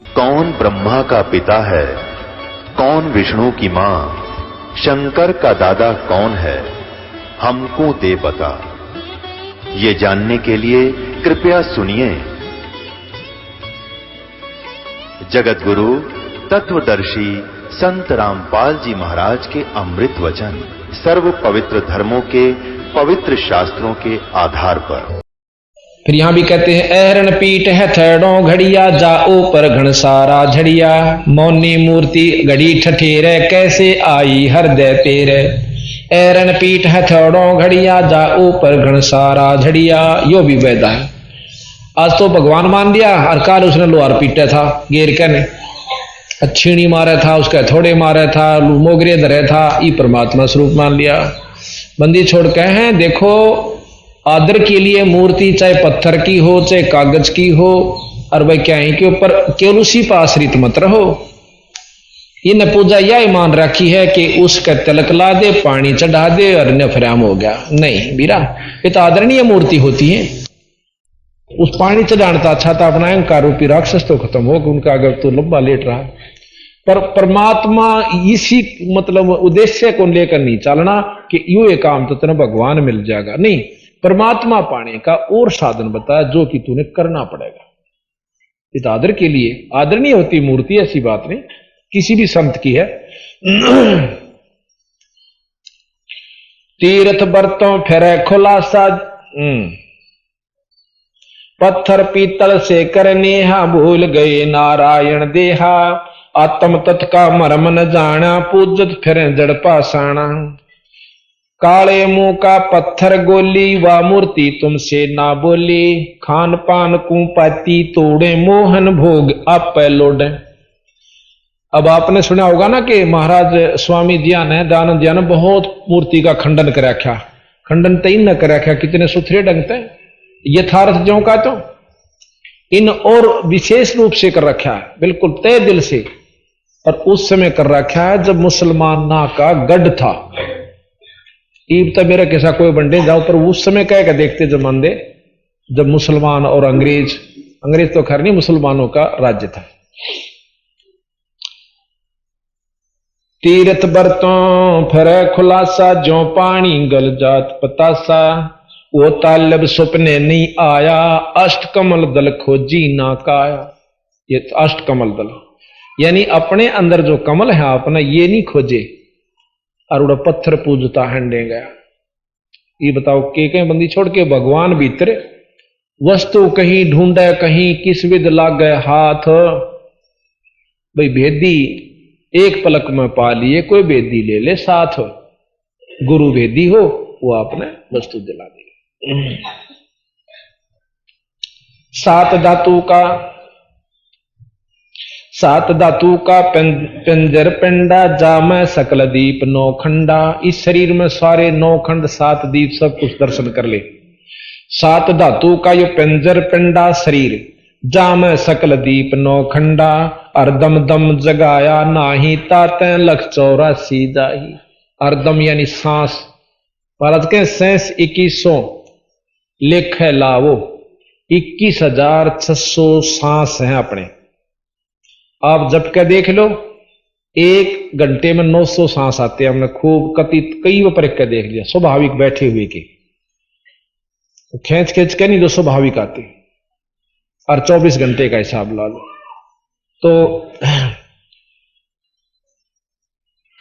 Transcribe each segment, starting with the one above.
कौन ब्रह्मा का पिता है, कौन विष्णु की मां, शंकर का दादा कौन है, हमको दे बता। ये जानने के लिए कृपया सुनिए जगत गुरु तत्वदर्शी संत रामपाल जी महाराज के अमृत वचन सर्व पवित्र धर्मों के पवित्र शास्त्रों के आधार पर। फिर यहां भी कहते हैं ऐरण पीठ है थेड़ों घड़िया, जाओ पर घनसारा झड़िया, मौनी मूर्ति घड़ी ठठेरे, कैसे आई हृदय तेरे। ऐरण पीठ है थेड़ों घड़िया, जाओ पर घनसारा झड़िया, यो भी वैदा है। आज तो भगवान मान लिया और काल उसने लोहार पीटा था, गेर के ने छीणी मारा था, उसका थोड़े मारा था, मोगरे धरे था, ये परमात्मा स्वरूप मान लिया। बंदी छोड़ के हैं देखो आदर के लिए मूर्ति चाहे पत्थर की हो चाहे कागज की हो, और वह क्या है के ऊपर केवल उसी पर आश्रित मत रहो। इन पूजा यह मान रखी है कि उसका तिलक ला दे, पानी चढ़ा दे और नफराम हो गया। नहीं बीरा, ये तो आदरणीय मूर्ति होती है। उस पानी चढ़ाना अच्छा था, अपना अहंकार रूपी राक्षस तो खत्म हो गया उनका, अगर तो लंबा लेट रहा। पर परमात्मा इसी मतलब उद्देश्य को लेकर नहीं चलना कि यूं एक काम तो तेरा भगवान मिल जाएगा, नहीं। परमात्मा पाने का और साधन बताया जो कि तूने करना पड़ेगा। इस आदर के लिए आदरणीय होती मूर्ति, ऐसी बात नहीं, किसी भी संत की है। तीर्थ बरतों फिर खुलासा, पत्थर पीतल से करनेहा, भूल गए नारायण देहा, आत्म तत् का मरम न जाना, पूजत फिर जड़ पाषाणा। काले मुंह का पत्थर गोली, वा मूर्ति तुमसे ना बोली, खान पान कुपाती तोड़े, मोहन भोग आप लोडे। अब आपने सुना होगा ना कि महाराज स्वामी जिया ने दयानंद जिया ने बहुत मूर्ति का खंडन कर रखा। खंडन तय न कर रखा, कितने सुथरे ढंग से यथार्थ जो का तो इन और विशेष रूप से कर रखा है, बिल्कुल तय दिल से। और उस समय कर रखा है जब मुसलमान ना का गढ़ था। ईब तो मेरा कैसा कोई बंडे जाओ, पर उस समय कह के देखते जमाने जब मुसलमान और अंग्रेज तो खैर नहीं, मुसलमानों का राज्य था। तीर्थ बरतों फिर खुलासा, जो पानी गल जात पतासा, वो तालब सुपने नहीं आया, अष्ट कमल दल खोजी ना काया। ये अष्ट कमल दल यानी अपने अंदर जो कमल है अपना ये नहीं खोजे और उड़ा पत्थर पूजता हंडे गया। ये बताओ के कहीं बंदी छोड़ के भगवान भीतर वस्तु कहीं ढूंढे, कहीं किस विद लाग गए हाथ। भाई भेदी एक पलक में पा लिए, कोई भेदी ले ले साथ, गुरु भेदी हो वो आपने वस्तु दिला दी। सात धातु का पिंजर पिंडा, जामै सकल दीप नौ खंडा। इस शरीर में सारे 9 खंड 7 दीप सब कुछ दर्शन कर ले। 7 धातु का यो पिंजर पिंडा शरीर, जामै सकल दीप 9 खंडा, अर्दम दम जगाया नाही, ताते 184 जाही। अर्दम यानी सांस, भारत के सेंस 2100 लेख है लावो, 21,600 सांस हैं अपने। आप जब के देख लो 1 घंटे में 900 सांस आते हैं। हमने खूब कई बार के देख लिया, स्वाभाविक बैठे हुए के खींच खींच के नहीं, जो स्वाभाविक आते। और 24 घंटे का हिसाब ला लो तो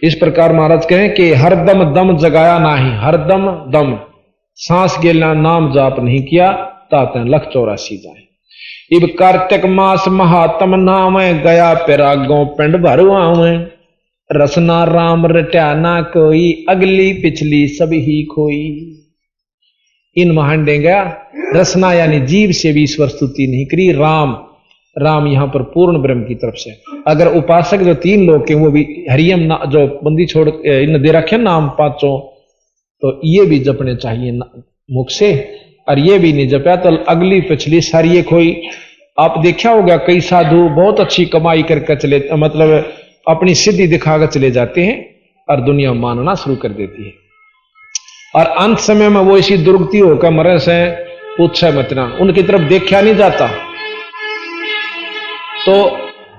इस प्रकार महाराज कहें कि हरदम दम जगाया नाही, हरदम दम सांस गेला नाम जाप नहीं किया, ताते 184 जाए। इब कार्तिक मास महात्म नाम, गया पिरागों पिंड भर आवे, रसना राम रट्या ना कोई, अगली पिछली सब ही खोई। इन महांडे गया रसना यानी जीव से भी ईश्वर स्तुति नहीं करी। राम यहां पर पूर्ण ब्रह्म की तरफ से। अगर उपासक जो 3 लोग के वो भी हरियम ना जो बंदी छोड़ इन दे रखे नाम 5, तो ये भी जपने चाहिए मुख से, और ये भी नहीं जपया तो अगली पिछली सारी ये कोई। आप देखा होगा कई साधु बहुत अच्छी कमाई करके चले, मतलब अपनी सिद्धि दिखाकर चले जाते हैं और दुनिया मानना शुरू कर देती है, और अंत समय में वो इसी दुर्गति होकर मरे से पूछे मतना, उनकी तरफ देखा नहीं जाता। तो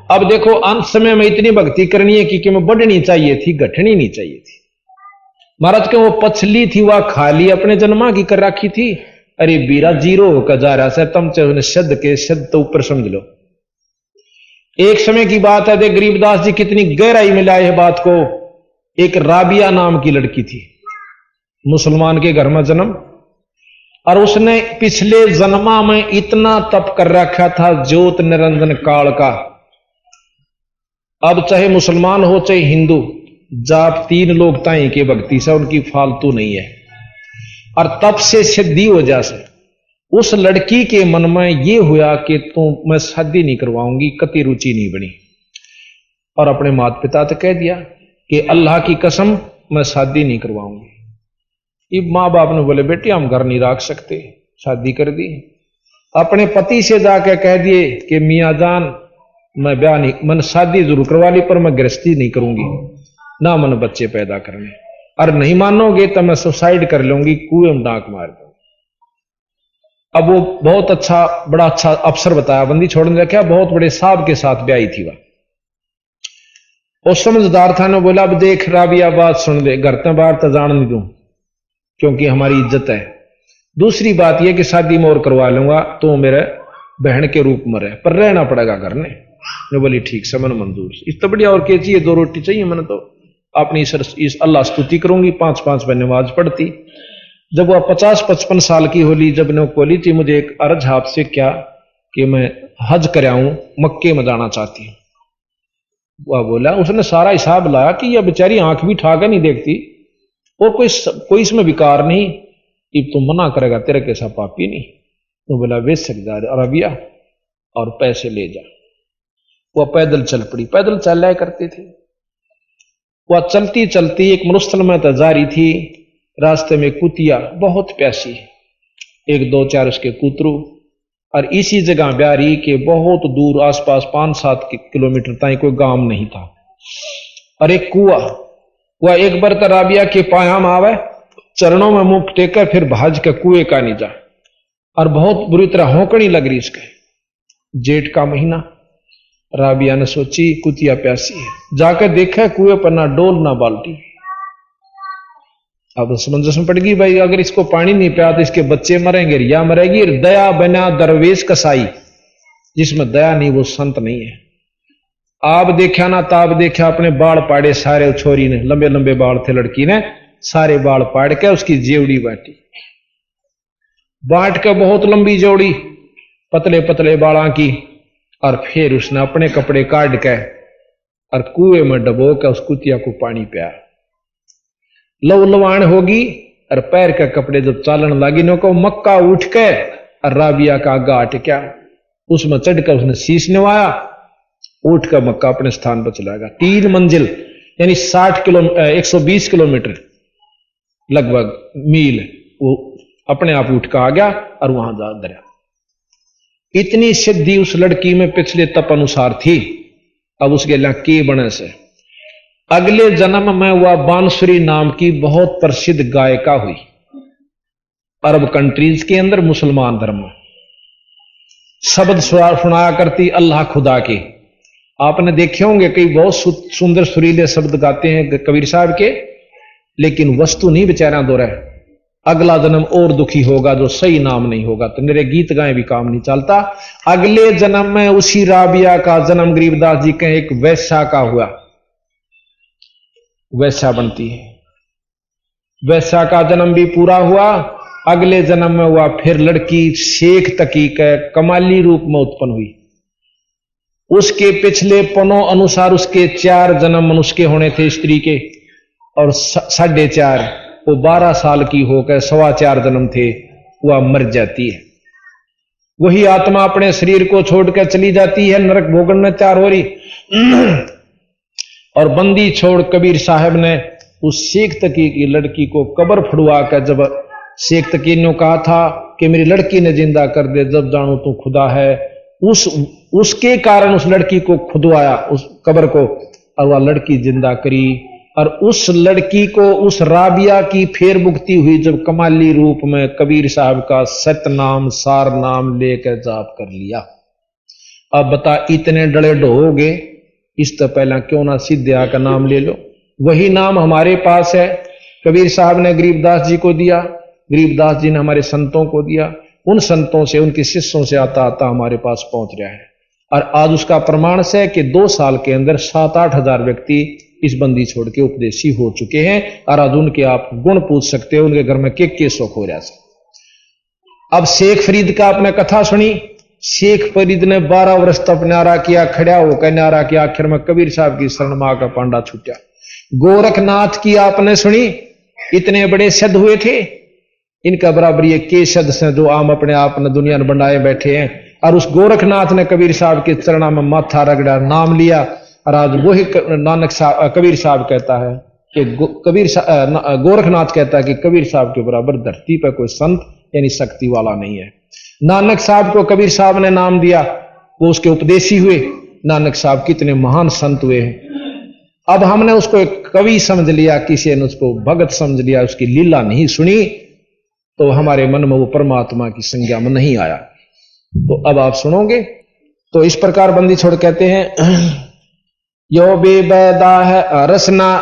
अब देखो अंत समय में इतनी भक्ति करनी है कि मैं बढ़नी चाहिए थी, घटनी नहीं चाहिए थी। महाराज के वो पछली थी वह खाली अपने जन्मा की कर रखी थी। अरे बीरा जीरो होकर जा रहा है, तुम चाहे शब्द के शब्द तो ऊपर समझ लो। एक समय की बात है, देख गरीबदास जी कितनी गहराई में लाए है बात को। एक राबिया नाम की लड़की थी, मुसलमान के घर में जन्म, और उसने पिछले जन्मा में इतना तप कर रखा था ज्योत निरंजन काल का। अब चाहे मुसलमान हो चाहे हिंदू, जाप तीन लोग ताई के भक्ति से उनकी फालतू नहीं है। और तप से सिद्धि हो जासे उस लड़की के मन में यह हुआ कि मैं शादी नहीं करवाऊंगी, कति रुचि नहीं बनी। और अपने माता पिता तो कह दिया कि अल्लाह की कसम मैं शादी नहीं करवाऊंगी। अब माँ बाप ने बोले बेटी हम घर नहीं रख सकते, शादी कर दी। अपने पति से जाकर कह दिए कि मियाँ जान मैं ब्याह नहीं, मैंने शादी जरूर करवा ली पर मैं गृहस्थी नहीं करूंगी, ना मैंने बच्चे पैदा करने, और नहीं मानोगे तो मैं सुसाइड कर लूंगी, कुएं में डांक मार दूंगी। अब वो बहुत अच्छा, बड़ा अच्छा अफसर बताया, बंदी छोड़ने रखा, बहुत बड़े साहब के साथ ब्याही थी वह। वो समझदार था ने बोला अब देख राबिया बात सुन ले, घर से बाहर तो जान नहीं दूं क्योंकि हमारी इज्जत है। दूसरी बात यह कि शादी में और करवा लूंगा तो मेरे बहन के रूप में रहे, पर रहना पड़ेगा घर ने बोली ठीक से मन मंजूर। इस तो बढ़िया और क्या चाहिए, 2 रोटी चाहिए, मैंने तो अपनी इस अल्लाह स्तुति करूंगी, 5-5 बार नमाज पढ़ती। जब वह 50-55 साल की होली, जब ने बोली थी मुझे एक अर्ज आपसे क्या कि मैं हज कर आऊं, मक्के में जाना चाहती हूं। वह बोला, उसने सारा हिसाब लाया कि यह बेचारी आंख भी ठाकर नहीं देखती और कोई इसमें विकार नहीं, अब तुम मना करेगा तेरे कैसा पापी नहीं। तो बोला वे सकदार अरबिया और पैसे ले जा। वह पैदल चल पड़ी, पैदल चल रहा करते थे। वह चलती चलती एक मरुस्थल में जारी थी, रास्ते में कुतिया बहुत प्यासी, 1-2-4 उसके कुतरू, और इसी जगह ब्यारी के बहुत दूर आसपास 5-7 किलोमीटर तक कोई गांव नहीं था। और एक कुआ, वह एक बार राबिया के पायाम आवे, चरणों में मुख टेकर फिर भाज के कुएं का नहीं जा, और बहुत बुरी तरह होकड़ी लग रही इसके। जेठ का महीना, राबिया ने सोची कुतिया प्यासी है, जाकर देखा कुएं पर ना डोल ना बाल्टी। अब समंजस में पड़ गई, भाई अगर इसको पानी नहीं पिया तो इसके बच्चे मरेंगे, रिया मरेगी। दया बना दरवेश कसाई, जिसमें दया नहीं वो संत नहीं है। आप देखा ना ताब देखा, अपने बाल पाड़े सारे छोरी ने, लंबे लंबे बाल थे लड़की ने, सारे बाल पाड़ के उसकी जेवड़ी बांटी, बांट के बहुत लंबी जोड़ी पतले पतले बाड़ा की, और फिर उसने अपने कपड़े काट के और कुएं में डबो के उस कुतिया को पानी पिया। लव लवाण होगी और पैर के कपड़े जब चालन लगी नो को मक्का उठ के और राबिया का आगा टिका, उसमें चढ़कर उसने शीश नवाया, उठ कर मक्का अपने स्थान पर चला गया। 3 मंजिल यानी 120 किलोमीटर लगभग मील वो अपने आप उठ कर आ गया और वहां जा दरिया। इतनी सिद्धि उस लड़की में पिछले तप अनुसार थी। अब उसके लिए के बने से अगले जन्म में वह बांसुरी नाम की बहुत प्रसिद्ध गायिका हुई। अरब कंट्रीज के अंदर मुसलमान धर्म में शब्द सुनाया करती अल्लाह खुदा के। आपने देखे होंगे कई बहुत सुंदर सुरीले शब्द गाते हैं कबीर साहब के, लेकिन वस्तु नहीं बेचारा दो रहा। अगला जन्म और दुखी होगा जो सही नाम नहीं होगा, तो मेरे गीत गाए भी काम नहीं चलता। अगले जन्म में उसी राबिया का जन्म गरीबदास जी के एक वैश्या का हुआ, वैश्या बनती है। वैश्या का जन्म भी पूरा हुआ। अगले जन्म में हुआ फिर लड़की शेख तकी के कमाली रूप में उत्पन्न हुई। उसके पिछले पनों अनुसार उसके 4 जन्म मनुष्य के होने थे स्त्री के, और 4.5 वो 12 साल की होकर 4.25 जन्म थे, वह मर जाती है। वही आत्मा अपने शरीर को छोड़कर चली जाती है, नरक भोगन में तैयार हो रही। और बंदी छोड़ कबीर साहब ने उस शेख तकी की लड़की को कब्र फड़वा कर, जब शेख तकी ने कहा था कि मेरी लड़की ने जिंदा कर दे, जब जानू तू खुदा है, उसके कारण उस लड़की को खुदवाया उस कब्र को, और वह लड़की जिंदा करी। और उस लड़की को उस राबिया की फेर मुक्ति हुई जब कमाली रूप में कबीर साहब का सतनाम सार नाम लेकर जाप कर लिया। अब बता इतने डले ढोगे, इस तो पहला क्यों ना सिद्धिया का नाम ले लो। वही नाम हमारे पास है, कबीर साहब ने गरीबदास जी को दिया, गरीबदास जी ने हमारे संतों को दिया, उन संतों से उनके शिष्यों से आता आता हमारे पास पहुंच रहा है। और आज उसका प्रमाण से कि 2 साल के अंदर 7-8 हजार व्यक्ति इस बंदी छोड़ के उपदेशी हो चुके हैं। और आज उनके आप गुण पूछ सकते हो, उनके घर में के सुख हो रहा है। अब शेख फरीद का आपने कथा सुनी, शेख फरीद ने 12 वर्ष तक न्यारा किया, खड़ा होकर न्यारा किया, आखिर में कबीर साहब की शरण मां का पांडा छूटा। गोरखनाथ की आपने सुनी, इतने बड़े सिद्ध हुए थे, इनका बराबर ये के सिद्ध से जो आम अपने आप ने दुनिया में बनाए बैठे हैं। और उस गोरखनाथ ने कबीर साहब के चरणों में माथा रगड़ा, नाम लिया। और आज वही नानक साहब कबीर साहब कहता है कि गोरखनाथ कहता है कि कबीर साहब के बराबर धरती पर कोई संत यानी शक्ति वाला नहीं है। नानक साहब को कबीर साहब ने नाम दिया, वो उसके उपदेशी हुए। नानक साहब कितने महान संत हुए हैं। अब हमने उसको एक कवि समझ लिया, किसी ने उसको भगत समझ लिया, उसकी लीला नहीं सुनी, तो हमारे मन में वो परमात्मा की संज्ञा में नहीं आया। तो अब आप सुनोगे तो इस प्रकार बंदी छोड़ कहते हैं, यो बेबैदा है रसना,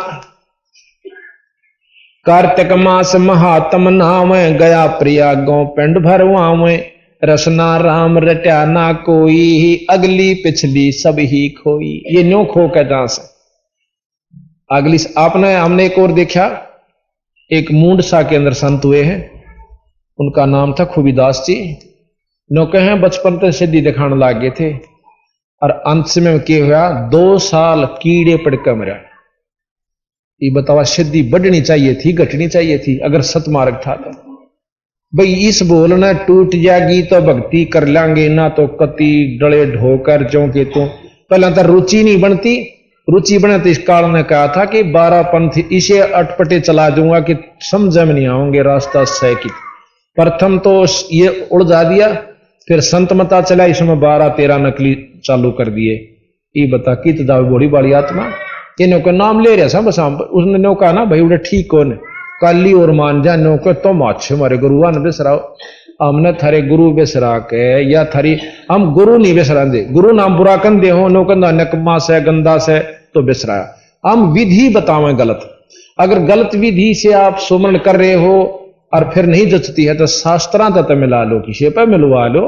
कार्तिक मास महात्म नाम, गया प्रिया गौ पिंड भरवावे, रसना राम रट्या ना कोई, अगली पिछली सब ही खोई। ये न्यो खो के जहां से अगली हमने एक और देखा, एक मूंडसा के अंदर संत हुए हैं, उनका नाम था खूबीदास जी। नो कहे बचपन से सिद्धि दिखाने लग गए थे, और अंत में क्या हुआ, 2 साल कीड़े पड़कर मरा। ये बतावा सिद्धि बढ़नी चाहिए थी घटनी चाहिए थी अगर सतमार्ग था तो। भाई इस बोलना टूट जाएगी तो भक्ति कर लेंगे, ना तो कति डले ढोकर जो के तो पहले तो रुचि नहीं बनती। रुचि बने तो इस काल ने कहा था कि 12 पंथ इसे अटपटे चला दूंगा कि समझ में नहीं आओगे रास्ता सह की। प्रथम तो ये उड़जा दिया, फिर संत मता चला, इसमें 12-13 नकली चालू कर दिए। ये बता कि दावे बड़ी बड़ी आत्मा इन्हों का नाम ले रहा बस। उसने नो कहा ना भाई उड़े ठीक हो न काली और मान जा नो को तुम अच्छे हमारे गुरुआ ने बेसराओ, हमने थारे गुरु बेसरा के या थारी हम गुरु नहीं बेसरा दे, गुरु नाम बुरा कन दे हो नो कंदा नकमा से गंदा से तो बेसराया। हम विधि बतावे गलत, अगर गलत विधि से आप सुमरण कर रहे हो और फिर नहीं जचती है तो शास्त्रां तक मिला लो, किसी पे मिलवा लो,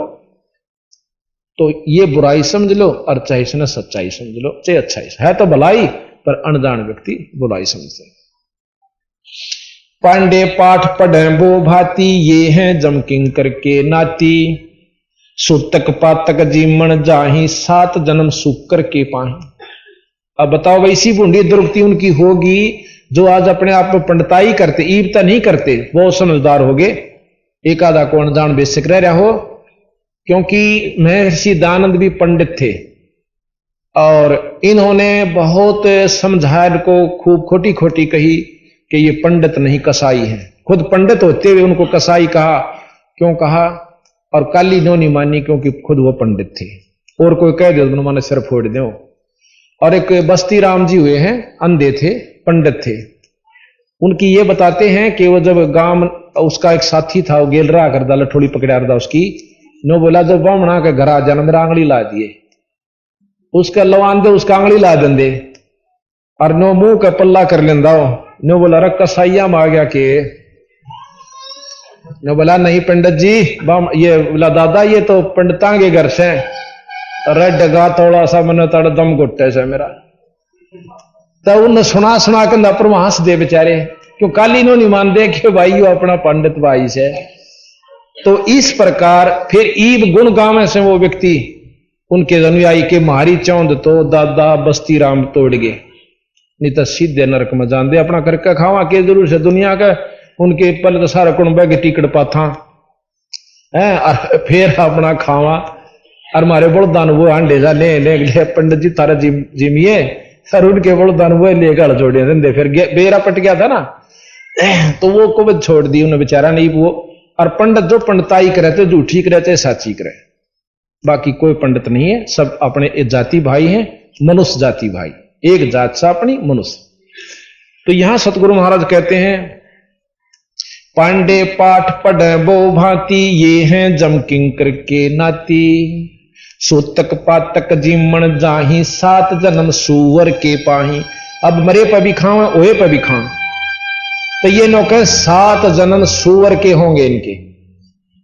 तो ये बुराई समझ लो और चाहे इसने सच्चाई समझ लो, चाहे अच्छाई है तो भलाई, पर अनजान व्यक्ति बुराई समझते। पांडे पाठ पढ़े वो भांति, ये हैं जम किंकर के नाती, सूतक पातक जीमन जाही, 7 जन्म सुकर के पाही। अब बताओ वैसी बूंदी दुर्गति उनकी होगी जो आज अपने आप में पंडिताई करते, ईबता नहीं करते, बहुत समझदार हो गए। एक आधा को अनजान बेसिक रह रहा हो, क्योंकि महर्षि दानंद भी पंडित थे और इन्होंने बहुत समझाया को खूब खोटी खोटी कही कि ये पंडित नहीं कसाई है। खुद पंडित होते हुए उनको कसाई कहा, क्यों कहा? और काली नो नहीं मानी क्योंकि खुद वो पंडित थे, और कोई कह दे तो मैंने सिर फोड़ दो। और एक बस्ती राम जी हुए हैं, अंधे थे, पंडित थे। उनकी ये बताते हैं कि वो जब गांव उसका एक साथी था, वो गेल रहा करदा लठोड़ी पकड़ा था उसकी, नो बोला जब बामणा के घर आ जाना मेरा आंगली ला दिए, उसका लवान दे उसका आंगली ला देंदे और नो मुंह का पल्ला कर लेंदा हो। नो बोला रख कसाइया में आ गया के, नो बोला नहीं पंडित जी, ये बोला दादा ये तो पंडिता के घर से डगा थोड़ा सा मन तड़ दम घुट्टे से मेरा। तो उन्हें सुना सुना के पर हंस दे बेचारे, क्यों काली नो नहीं मान दे कि भाई यो अपना पंडित भाई से। तो इस प्रकार फिर ईब गुण गावे से वो व्यक्ति उनके अनुयायी के मारी चौंद तो दादा बस्ती राम तोड़ गए, नहीं तो सीधे नरक में जान दे। अपना करके खावा के जरूर से दुनिया का उनके पल तो सारा कुंबा के टिकट पाथा है और फिर अपना खावा। और मारे बड़दान वो अंडे जा ले पंडित जी तारा जिमिए सर, उनके बड़दान वो ले गल जोड़े देंदे। फिर बेरा पट गया था ना, तो वो को छोड़ दी उन्हें बेचारा नहीं वो। और पंडित जो पंडिताई करे तो झूठी करे चाहे साची करे, बाकी कोई पंडित नहीं है, सब अपने जाति भाई हैं, मनुष्य जाति भाई, एक जात सा अपनी मनुष्य। तो यहां सतगुरु महाराज कहते हैं पांडे पाठ पढ़े बो भांति, ये हैं जम किंकर के नाती, सूतक पातक जीमण जाही, 7 जन्म सूअर के पाही। अब मरे पर भी खाओ ओए पर भी खाओ, तो ये नौके 7 जन्म सूअर के होंगे इनके।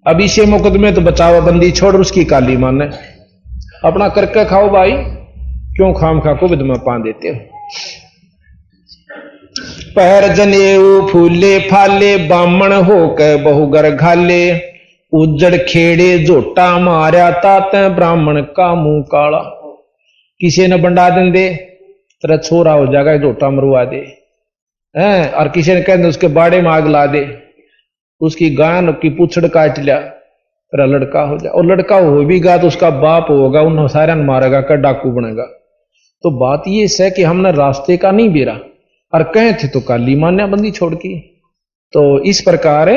अब इसे मुकदमे तो बचावा बंदी छोड़, उसकी काली माने अपना करके खाओ भाई, क्यों खाम खा को विद में पा देते हो। पैर जनेऊ फूले फाले, बामण होकर बहुगर घाले, उजड़ खेड़े झोटा मार्या, तात ब्राह्मण का मुंह काला। किसी ने बंडा दिन दे तेरा छोरा हो जाएगा, झोटा मरवा दे हैं, और किसी ने कहते उसके बाड़े में आग ला दे, उसकी गान की पूछड़ काट लिया, तेरा लड़का हो जाए। और लड़का हो भी गा तो उसका बाप होगा, उन सारे मारेगा, कर डाकू बनेगा। तो बात ये है कि हमने रास्ते का नहीं बेरा, और कहे थे तो काली मान्या बंदी छोड़ की। तो इस प्रकार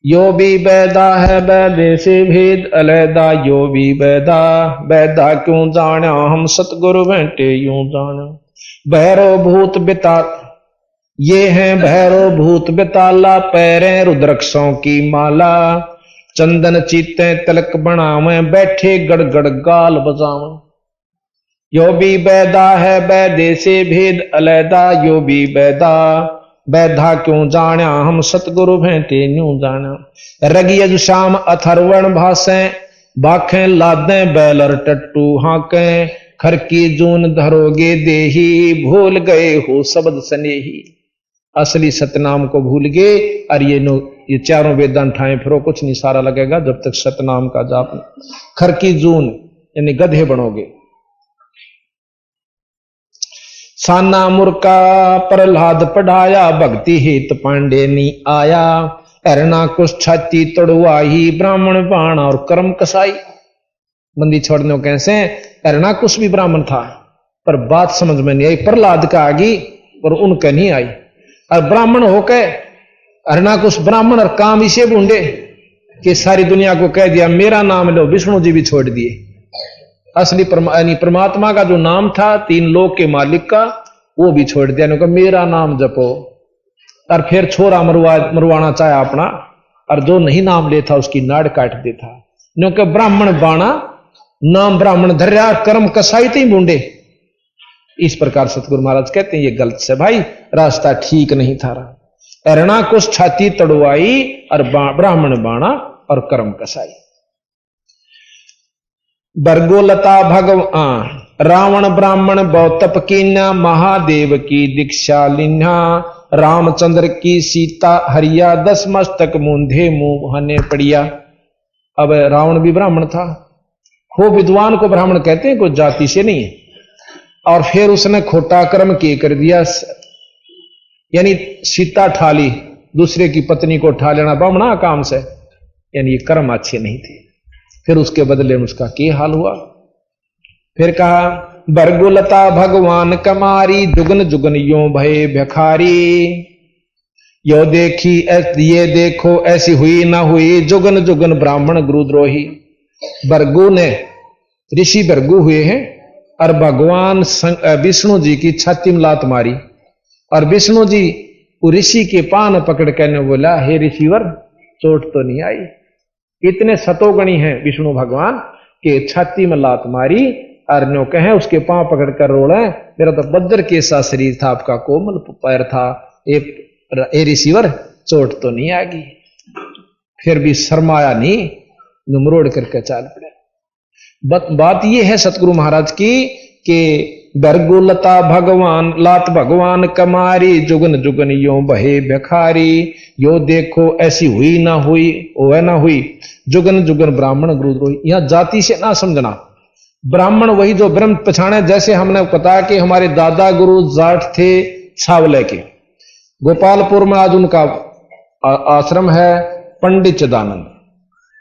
यो भी बैदा है बैदे से भेद अलैदा, यो भी बैदा बैदा क्यों जाना, हम सतगुरु बैठे यूं जाना। भैरव भूत बिता ये हैं भैरव भूत बिताला, पैरें रुद्रक्षों की माला, चंदन चीते तिलक बनावे, बैठे गड़गड़ गाल बजावे। यो भी बैदा है बैदे से भेद अलैदा, यो भी बैदा बैधा क्यों जाना, हम सतगुरु भेंटे न्यू जाना। रगियज शाम अथर्वण भाषे, बाखें लादें बैलर टट्टू हाके, खर की जून धरोगे देही, भूल गए हो शब्द स्नेही। असली सतनाम को भूल गए, और ये चारों वेदांत ठाए फिरो कुछ नहीं सारा लगेगा जब तक सतनाम का जाप नहीं। खर की जून यानी गधे बनोगे। साना मुर्का प्रहलाद पढ़ाया, भक्ति हित पांडे नी आया, हरना कुछ छाती तड़वाही, ब्राह्मण बाण और कर्म कसाई। बंदी छोड़ने को कैसे, हरना कुछ भी ब्राह्मण था पर बात समझ में नहीं आई, प्रहलाद का आगी और उनका नहीं आई। और ब्राह्मण होकर हरना कुछ ब्राह्मण और काम इसे ढूंढे कि सारी दुनिया को कह दिया मेरा नाम लो, विष्णु जी भी छोड़ दिए। असली परमात्मा का जो नाम था 3 लोक के मालिक का, वो भी छोड़ दिया, उनका मेरा नाम जपो। और फिर छोरा मरवाना चाहे अपना, और जो नहीं नाम लेता उसकी नाड़ काट देता। क्योंकि ब्राह्मण बाणा नाम ब्राह्मण धर्या, कर्म कसाई ही बूंडे। इस प्रकार सतगुरु महाराज कहते हैं ये गलत से भाई, रास्ता ठीक नहीं था रहा। अरणा कुछ छाती तड़वाई, और ब्राह्मण बाणा और कर्म कसाई। बरगोलता भगवान रावण ब्राह्मण बौतप कीन्या, महादेव की दीक्षा लिन्हा, रामचंद्र की सीता हरिया, 10 मस्तक मूंधे मुंह हने पड़िया। अब रावण भी ब्राह्मण था, हो विद्वान को ब्राह्मण कहते हैं, कोई जाति से नहीं है। और फिर उसने खोटा कर्म किए कर दिया, यानी सीता ठाली, दूसरे की पत्नी को ठा लेना ब्राह्मणा काम से, यानी ये कर्म अच्छे नहीं थे। फिर उसके बदले में उसका क्या हाल हुआ। फिर कहा बरगुलता भगवान कमारी, जुगन जुगन यो भय भिखारी, यो देखी ये देखो ऐसी हुई ना हुई, जुगन जुगन ब्राह्मण गुरुद्रोही। बरगु ने ऋषि बरगु हुए हैं, और भगवान विष्णु जी की छाती में लात मारी, और विष्णु जी ऋषि के पान पकड़ कर बोला हे ऋषिवर चोट तो नहीं आई। इतने सतोगणी हैं विष्णु भगवान के छाती में लात मारी, और नो कहे उसके पांव पकड़कर रोड़े, मेरा तो बद्र के सा शरीर था, आपका कोमल पैर था, ए ऋषिवर चोट तो नहीं आ गई। फिर भी शर्माया नहीं, मरोड़ करके चाल पड़े। बात यह है सतगुरु महाराज की कि बरगुलता भगवान लात भगवान कमारी, जुगन जुगन यो बहे भिखारी, यो देखो ऐसी हुई ना हुई ओए ना हुई, जुगन जुगन ब्राह्मण गुरुद्रोही। यहां जाति से ना समझना, ब्राह्मण वही जो ब्रह्म पछाणे। जैसे हमने बताया कि हमारे दादा गुरु जाट थे छावले के, गोपालपुर में आज उनका आश्रम है, पंडित चिदानंद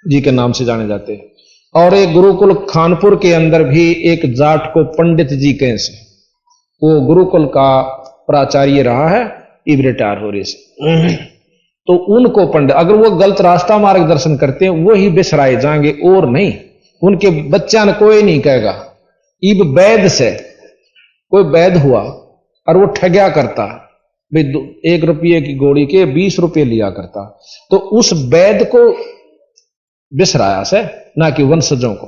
जी के नाम से जाने जाते हैं। और एक गुरुकुल खानपुर के अंदर भी एक जाट को पंडित जी कहें से, वो गुरुकुल का प्राचार्य रहा है, इब रिटायर हो रहे से। तो उनको पंडित, अगर वो गलत रास्ता मार्गदर्शन करते हैं वो ही बिसराए जाएंगे और नहीं, उनके बच्चा ने कोई नहीं कहेगा। इब वैद से कोई वैद हुआ और वो ठग्या करता, भाई 1 रुपये की गोली के 20 रुपये लिया करता, तो उस वैद को बिसराया से, ना कि वंशजों को।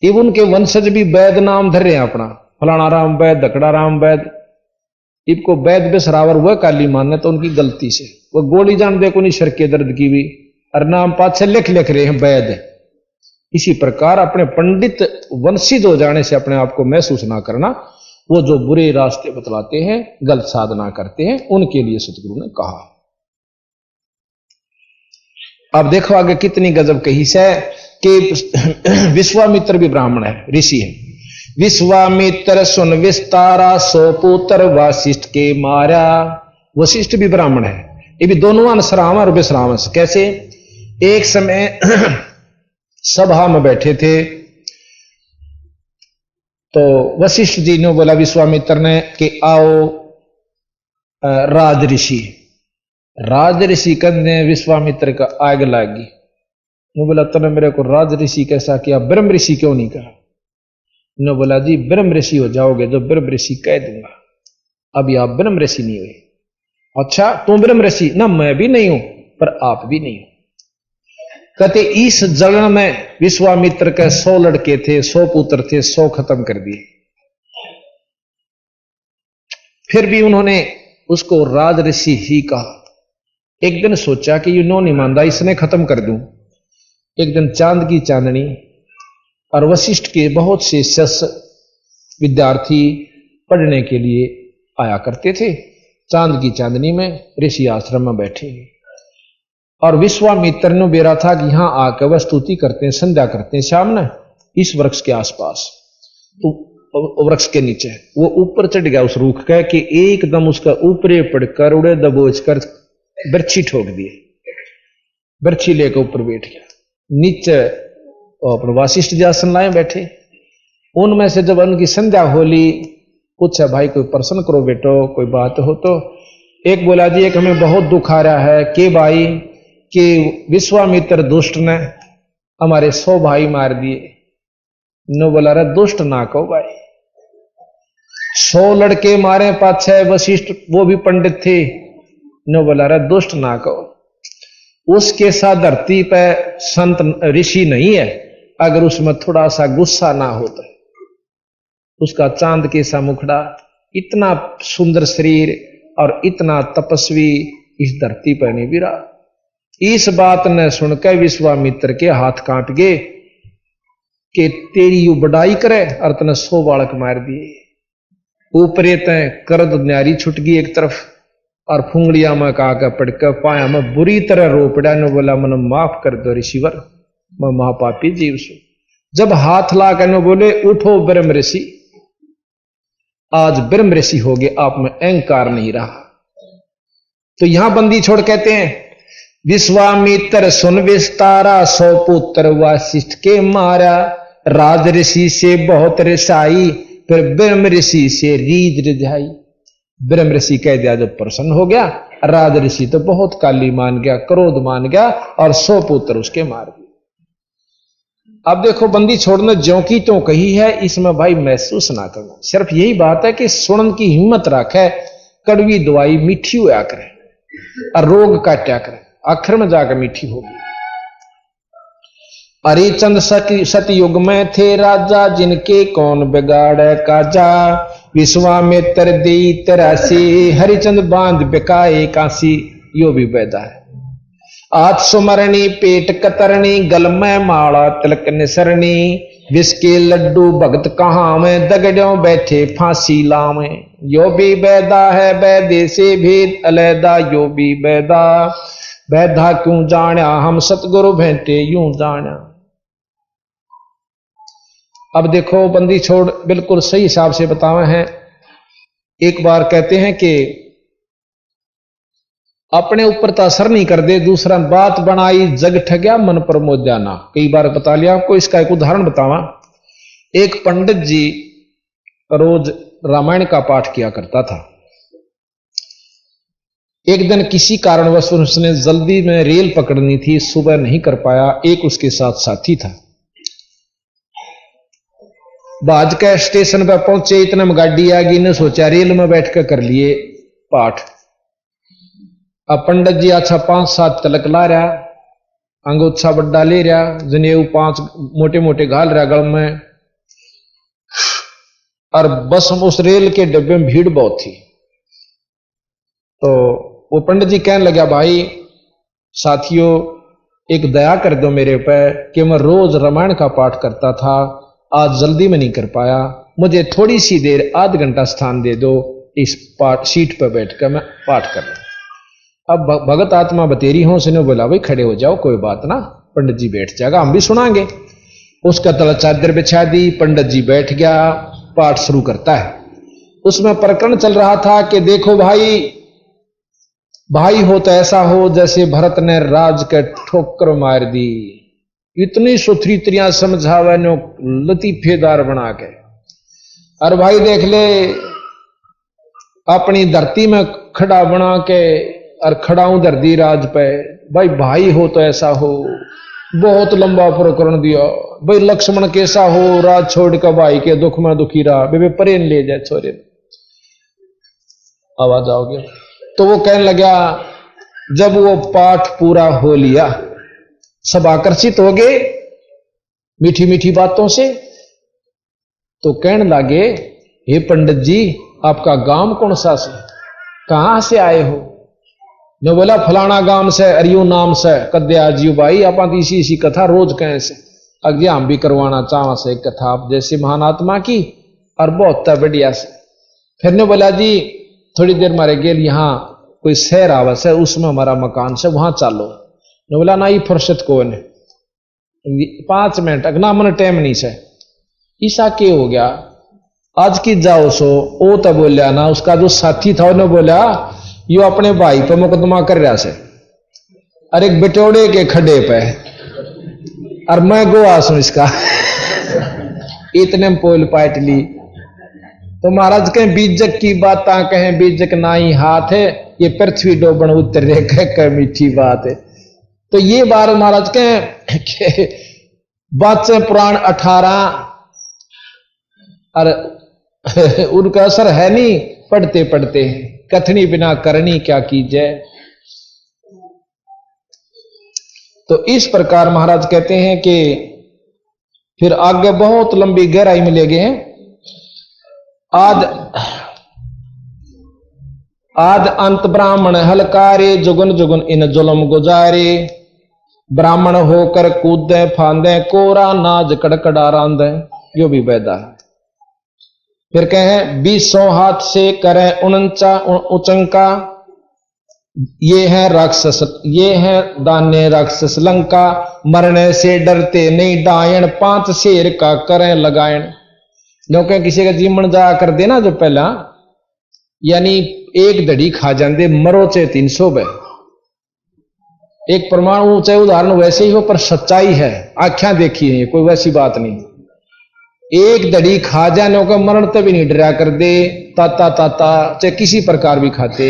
इब उनके वंशज भी वैद नाम धर रहे हैं अपना, फलाना राम वैद, धकड़ा राम वैद। इनको वैद बिसरावर वह काली मानने तो उनकी गलती से, वो गोली जान दे को नहीं सर के दर्द की भी, और नाम पाछे लिख रहे हैं वैद। इसी प्रकार अपने पंडित वंशित हो जाने से अपने आप को महसूस ना करना, वो जो बुरे रास्ते बतलाते हैं, गलत साधना करते हैं, उनके लिए सतगुरु ने कहा। अब देखो आगे कितनी गजब कही से कि विश्वामित्र भी ब्राह्मण है, ऋषि है। विश्वामित्र सुन विस्तारा, सो पुत्र वशिष्ठ के मारा। वशिष्ठ भी ब्राह्मण है, ये भी दोनों अंशराम और विश्राम। कैसे? एक समय सभा में बैठे थे तो वशिष्ठ जी ने बोला विश्वामित्र ने कि आओ राज ऋषि। राज ऋषि करने विश्वामित्र का आग लागी। ने बोला तूने मेरे को राज ऋषि कैसा किया, ब्रह्म ऋषि क्यों नहीं कहा? ने बोला जी ब्रह्म ऋषि हो जाओगे जो ब्रह्म ऋषि कह दूंगा, अभी आप ब्रह्म ऋषि नहीं हुए। अच्छा तुम ब्रह्म ऋषि? ना मैं भी नहीं हूं पर आप भी नहीं हो। कहते इस जलन में विश्वामित्र के 100 लड़के थे, 100 पुत्र थे, 100 खत्म कर दिए। फिर भी उन्होंने उसको राज ऋषि ही कहा। एक दिन सोचा कि ये नो नहीं मानता, इसने खत्म कर दूं। एक दिन चांद की चांदनी और वशिष्ठ के बहुत से शिष्य विद्यार्थी पढ़ने के लिए आया करते थे। चांद की चांदनी में ऋषि आश्रम में बैठे और विश्वामित्र ने बेरा था कि यहां आकर वह स्तुति करते हैं, संध्या करते हैं शाम ने इस वृक्ष के आसपास। तो वृक्ष के नीचे वो ऊपर चढ़ गया उस रूख का कि एकदम उसका ऊपरे पड़कर उड़े दबोच कर बर्छी ठोक दिए। बर्छी लेकर ऊपर बैठ गया। नीचे अपने वशिष्ठ जी आसन लाए बैठे। उनमें से जब उनकी संध्या होली, पूछा भाई कोई प्रश्न करो बेटो, कोई बात हो तो। एक बोला जी एक हमें बहुत दुख आ रहा है कि भाई कि विश्वामित्र दुष्ट ने हमारे 100 भाई मार दिए। नो बोला रहा दुष्ट ना कहो भाई, 100 लड़के मारे पाछे वशिष्ठ वो भी पंडित थे। नो बोला रहा दुष्ट ना कहो, उसके साथ धरती पे संत ऋषि नहीं है अगर उसमें थोड़ा सा गुस्सा ना होता। उसका चांद के सा मुखड़ा, इतना सुंदर शरीर और इतना तपस्वी इस धरती पर नहीं गिरा। इस बात ने सुनकर विश्वामित्र के हाथ कांप गए कि तेरी यू बड़ाई करे और तने 100 बालक मार दिए। ऊपरे तय करद न्यारी छुट गई एक तरफ और फुंगड़िया में काका पड़कर पाया में बुरी तरह रो पड़ा। ने बोला मन माफ कर दो ऋषिवर, मैं महापापी जीव सु। जब हाथ ला कर बोले उठो ब्रह्म ऋषि, आज ब्रह्म ऋषि हो गए, आप में अहंकार नहीं रहा। तो यहां बंदी छोड़ कहते हैं विश्वामित्र सुन विस्तारा, 100 पुत्र वशिष्ठ के मारा। राज ऋषि से बहुत रिसाई, फिर ब्रह्म ऋषि से रीझ रिझाई। ब्रह्म ऋषि कह दिया जब प्रसन्न हो गया, राज ऋषि तो बहुत काली मान गया, क्रोध मान गया और 100 पुत्र उसके मार दिए। अब देखो बंदी छोड़ना ज्यों की त्यों कही है, इसमें भाई महसूस ना करना। सिर्फ यही बात है कि सुनन की हिम्मत रखे, कड़वी दवाई मीठी होया करे और रोग काटा करे, आखिर में जाकर मीठी होगी। हरिचंद सतयुग में थे राजा, जिनके कौन बिगाड़े काजा। विश्वामित्र देई तरासी, हरिचंद बांध बिकाए काशी। यो भी पैदा है। आज सुमरणी पेट कतरनी, गल में माला तिलक निसरनी। विष के लड्डू भगत कहाँ में, दगड़ों बैठे फांसी लावे। यो भी बैदा है बैदे से भेद अलैदा, यो भी बैदा बैधा क्यों जाना, हम सतगुरु भेंटे यूं जाना। अब देखो बंदी छोड़ बिल्कुल सही हिसाब से बतावे हैं। एक बार कहते हैं कि अपने ऊपर तो असर नहीं कर दे, दूसरा बात बनाई जग ठग्या मन पर मोह जाना। कई बार बता लिया आपको, इसका एक उदाहरण बतावा। एक पंडित जी रोज रामायण का पाठ किया करता था। एक दिन किसी कारणवश उसने जल्दी में रेल पकड़नी थी, सुबह नहीं कर पाया। एक उसके साथ साथी था। बाज के स्टेशन पर पहुंचे, इतने में गाड़ी आ गई। ने सोचा रेल में बैठ कर लिए पाठ। अब पंडित जी अच्छा 5-7 तिलक ला रहा अंगोछा बड्डा ले रहा, जनेऊ 5 मोटे मोटे घाल रहा गल में, और बस उस रेल के डब्बे में भीड़ बहुत थी। तो वो पंडित जी कहने लगा, भाई साथियों एक दया कर दो मेरे पे कि मैं रोज रामायण का पाठ करता था, आज जल्दी में नहीं कर पाया, मुझे थोड़ी सी देर आध घंटा स्थान दे दो, इस पाठ सीट पर बैठकर मैं पाठ कर लूं। अब भगत आत्मा बतेरी हों से ने बोला, भाई खड़े हो जाओ, कोई बात ना, पंडित जी बैठ जाएगा, हम भी सुनाएंगे। उसका तला चादर बिछा दी, पंडित जी बैठ गया, पाठ शुरू करता है। उसमें प्रकरण चल रहा था कि देखो भाई हो तो ऐसा हो जैसे भरत ने राज के ठोकर मार दी, इतनी सुथरी समझावे नो लतीफेदार बना के। और भाई देख ले अपनी धरती में खड़ा बना के, और खड़ाऊं धरती राज पे, भाई हो तो ऐसा हो, बहुत लंबा प्रकरण दिया। भाई लक्ष्मण कैसा हो, राज छोड़ कर भाई के दुख में दुखी रहा, बेबे परेन ले जाए छोरे, आवाज आओगे। तो वो कहने लगा, जब वो पाठ पूरा हो लिया, सब आकर्षित हो गए मीठी मीठी बातों से, तो कहने लगे, हे पंडित जी आपका गांव कौन सा से, कहां से आए हो? ने बोला फलाना गांव से, अरियो नाम से। कद्या जी भाई आप इसी कथा रोज कहें से, अगे हम भी करवाना चाह से एक कथा आप जैसे महान आत्मा की, और बहुत बढ़िया से। फिर ने बोला जी थोड़ी देर मारे गेल यहाँ कोई शहर आवस है, उसमें हमारा मकान से, वहां चालो। ने बोला ना ये फुर्सत को ने 5 मिनट अगना मन टाइम नहीं से। ईसा के हो गया आज की जाओ सो, ओ तो बोलिया ना, उसका जो साथी था उन्होंने बोला यो अपने भाई पे मुकदमा कर रहा से, और एक बिटोड़े के खड्डे पे, और मैं गोवा सू इसका इतने पोल पाट ली। तो महाराज कहें बीजक की बात कहें, बीजक ना ही हाथ है, ये पृथ्वी डोबन उतर रे कह मीठी बात है। तो ये बार महाराज कहें बादशाह पुराण 18 और उनका असर है नहीं, पढ़ते पढ़ते कथनी बिना करनी क्या कीजिए। तो इस प्रकार महाराज कहते हैं कि फिर आगे बहुत लंबी गहराई में ले गए हैं। आद अंत ब्राह्मण हलकारे, जुगन जुगन इन जुलम गुजारे, ब्राह्मण होकर कूदे फांदे, कोरा नाज कड़कड़ा रांदे। यो भी बैदा है। फिर कहें 20 हाथ से करें 49 उचंका, ये है राक्षस, ये है दान्य राक्षस लंका, मरने से डरते नहीं डायन, 5 शेर का करें लगायन। क्योंकि किसी का जीवन जा कर देना जो पहला, यानी एक दड़ी खा जाते मरो चे 300 बे। एक परमाणु चाहे उदाहरण वैसे ही हो, पर सच्चाई है, आख्या देखी है, कोई वैसी बात नहीं। एक दड़ी खा जाने का मरण तभी नहीं डरा कर दे, ताता ताता चाहे किसी प्रकार भी खाते।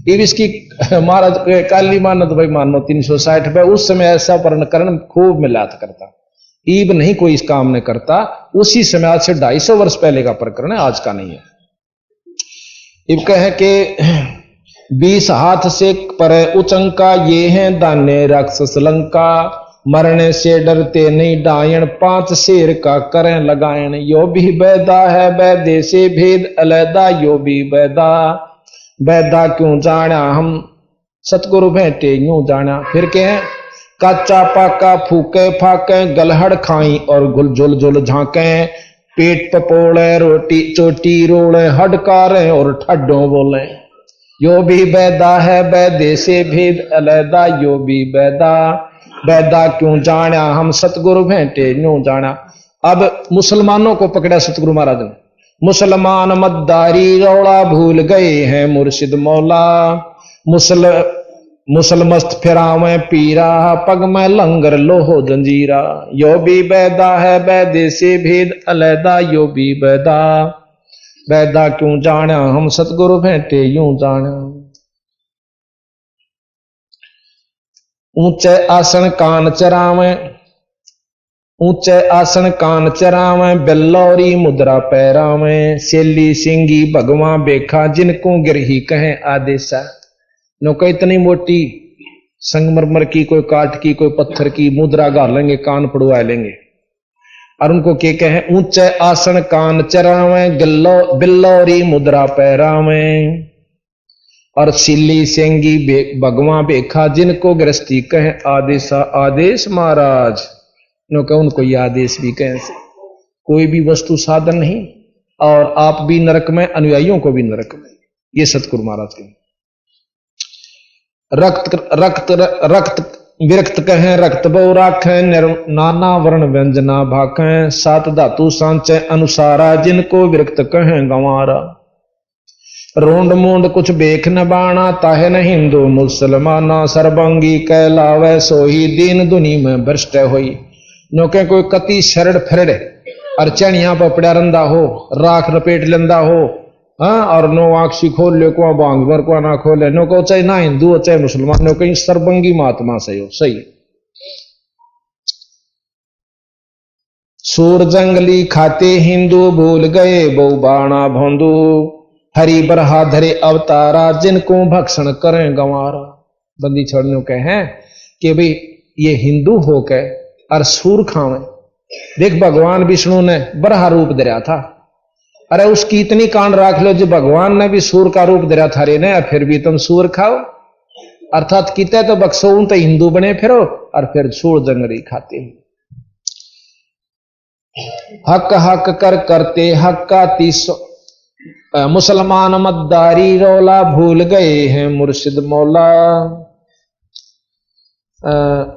अब इसकी महाराज काली मानो तो भाई मानो 360 पे, उस समय ऐसा करण खूब मिलात करता, ईब नहीं कोई इस काम ने करता। उसी समय आज से 250 वर्ष पहले का प्रकरण है, आज का नहीं है। इब कहे कि 20 हाथ से पर उचंका, ये हैं दाने राक्षस लंका, मरने से डरते नहीं डायन, 5 शेर का करें लगायन। यो भी बैदा है बैदे से भेद अलैदा, यो भी बैदा बैदा क्यों जाना हम, सतगुरु भेंटे यूं जाना। फिर कहें काचा पाका फूके फाके, गलहड़ खाई और गुल जुल जुल झांके, पेट पपोड़े रोटी चोटी रोड़े, हडकारे और ठड्डों बोले। यो भी बैदा है बैदे से भेद अलैदा, यो भी बैदा बैदा क्यों जाना हम, सतगुरु भेंटे यूं जाना। अब मुसलमानों को पकड़ा सतगुरु महाराज ने। मुसलमान मद्दारी रौला भूल गए हैं मुर्शिद मौला, मुसलमस्त फिरावे पीरा, पग में लंगर लोहो जंजीरा। यो भी बैदा है बैदे से भेद अलैदा, यो भी बैदा बैदा क्यों जाना हम, सतगुरु भेंटे यूं जाना। ऊंचे आसन कान चरावे, ऊंचे आसन कान चरावे, बेल्लौरी मुद्रा पैरावे, सेली सिंगी भगवान बेखा, जिनको गिरही कहें आदेशा। नौका इतनी मोटी संगमरमर की, कोई काठ की, कोई पत्थर की मुद्रा गाल लेंगे, कान पड़वा लेंगे और उनको के कहे ऊंचे आसन कान चरावे, बिल्लौरी मुद्रा पैरावे और सिल्ली सेंगी भगवान बेखा, जिनको गृहस्थी कहे आदेश महाराज। नो कहे उनको ये आदेश भी कहे से कोई भी वस्तु साधन नहीं, और आप भी नरक में, अनुयायियों को भी नरक में। ये सतगुरु महाराज के रक्त विरक्त कहें, रक्त बहु राखें, नाना वर्ण व्यंजना भाखें, सात धातु सांचे अनुसारा, जिनको विरक्त कहें गंवारा। रोंड मूंड कुछ बेख न बाणा, ताहे न हिंदू मुसलमाना, सर्वंगी कहलावे सोही, दीन दुनी में भ्रष्ट होई। नौके कोई कति शरड़ फरड़ और चढ़िया पर पड़ा रंदा हो, राख लपेट लेंदा हो, हाँ, और नो आंखी खोल ले को बांग भर को ना खोले, नो को चाहे ना हिंदू हो चाहे मुसलमान, नो कहीं सर्वंगी महात्मा से हो सही। सूर जंगली खाते हिंदू, भूल गए बहु बाणा भोंदू, हरि बरहा धरे अवतारा, जिनको भक्षण करें गंवारा। बंदी छोड़ने के हैं कि भाई ये हिंदू हो के और सूर खावे। देख भगवान विष्णु ने बरहा रूप धरा था, अरे उसकी इतनी कांड राख लो जो भगवान ने भी सूर का रूप धरा था रे ने, फिर भी तुम सूर खाओ। अर्थात किते तो बक्सो तो हिंदू बने फिरो और फिर सूर जंगली खाते हो। हक हक कर करते हक का 30 मुसलमान मद्दारी रौला, भूल गए हैं मुर्शिद मौला।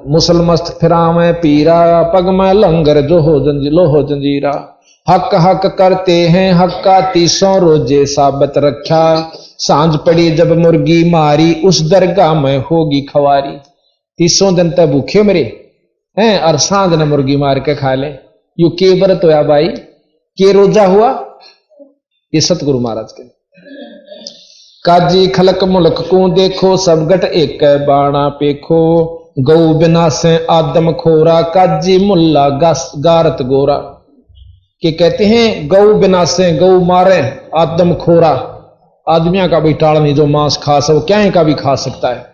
मुसलमस्त फिरावे पीरा, पग में लंगर जो हो लोहो जंजीरा। हक हक करते हैं हक का 30 रोजे साबत रखा, सांझ पड़ी जब मुर्गी मारी, उस दरगाह में होगी खवारी। 30 दिन तक भूखे मरे हैं और सांझ ने मुर्गी मार के खा ले। यू के व्रत होया भाई, के रोजा हुआ? ये सतगुरु महाराज के। काजी खलक मुल्क को देखो, सब गट एक बाणा पेखो, गौ बिना से आदम खोरा, काजी मुल्ला गारत गोरा। कि कहते हैं गौ बिना से गौ मारे, आदम खोरा, आदमिया का भी टाल नहीं जो मांस खा सो, क्या का भी खा सकता है।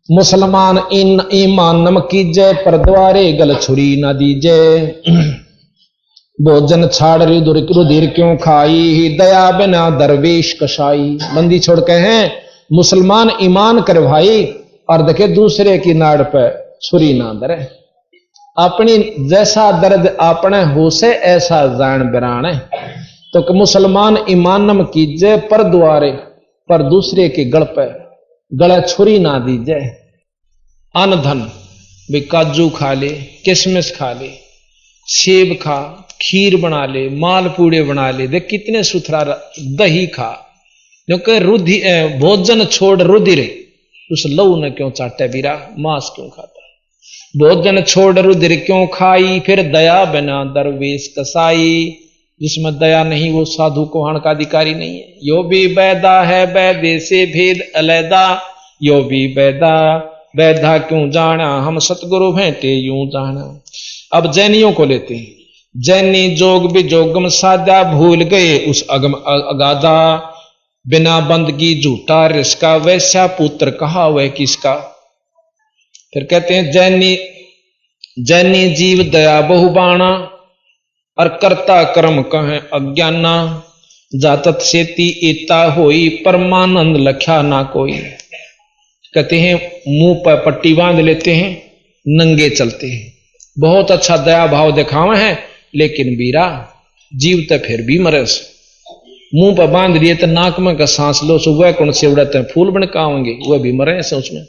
मुसलमान इन ईमान नम कीजय, पर द्वारे गल छुरी न दीजय। भोजन छाड़ रुधिर क्यों खाई, दया बिना दरवेश कसाई। बंदी छोड़ के हैं मुसलमान ईमान कर भाई, और देखे दूसरे की नाड़ पे छुरी ना दरे। अपनी जैसा दर्द अपने हो से ऐसा जान बिराने। तो मुसलमान ईमान नम कीजय, पर द्वारे, पर दूसरे के गल पे गला छुरी ना दीजिए। अन्न धन भी काजू खा ले, किशमिश खा ले, सेब खा, खीर बना ले, मालपूड़े बना ले, देख कितने सुथरा, दही खा। क्योंकि रुधिर भोजन छोड़ रुधिर, उस लहू ने क्यों चाटे बीरा, मांस क्यों खाता। भोजन छोड़ रुधिर क्यों खाई, फिर दया बिना दरवेश कसाई। जिसमें दया नहीं वो साधु कोहान का अधिकारी नहीं है। यो भी बैदा है बैदे से भेद अलैदा, यो भी बैदा बैधा क्यों जाना, हम सतगुरु भेंटे यूं जाना। अब जैनियों को लेते हैं। जैनी जोग भी जोगम साधा, भूल गए उस अगम अगाधा। बिना बंदगी झूठा रिश्का, वैसा पुत्र कहा वह किसका। फिर कहते हैं जैनी जीव दया बहुबाणा, और करता कर्म कहें अज्ञाना। जातत सेती एता होई, परमानंद लख्या ना कोई। कहते हैं मुंह पर पट्टी बांध लेते हैं, नंगे चलते हैं, बहुत अच्छा दया भाव दिखावे हैं, लेकिन बीरा जीव तो फिर भी मरस। मुंह पर बांध लिए तो नाक में का सांस लो, सुबह कौन से उड़ते हैं फूल बनकावेंगे, वह भी मरे से उसमें।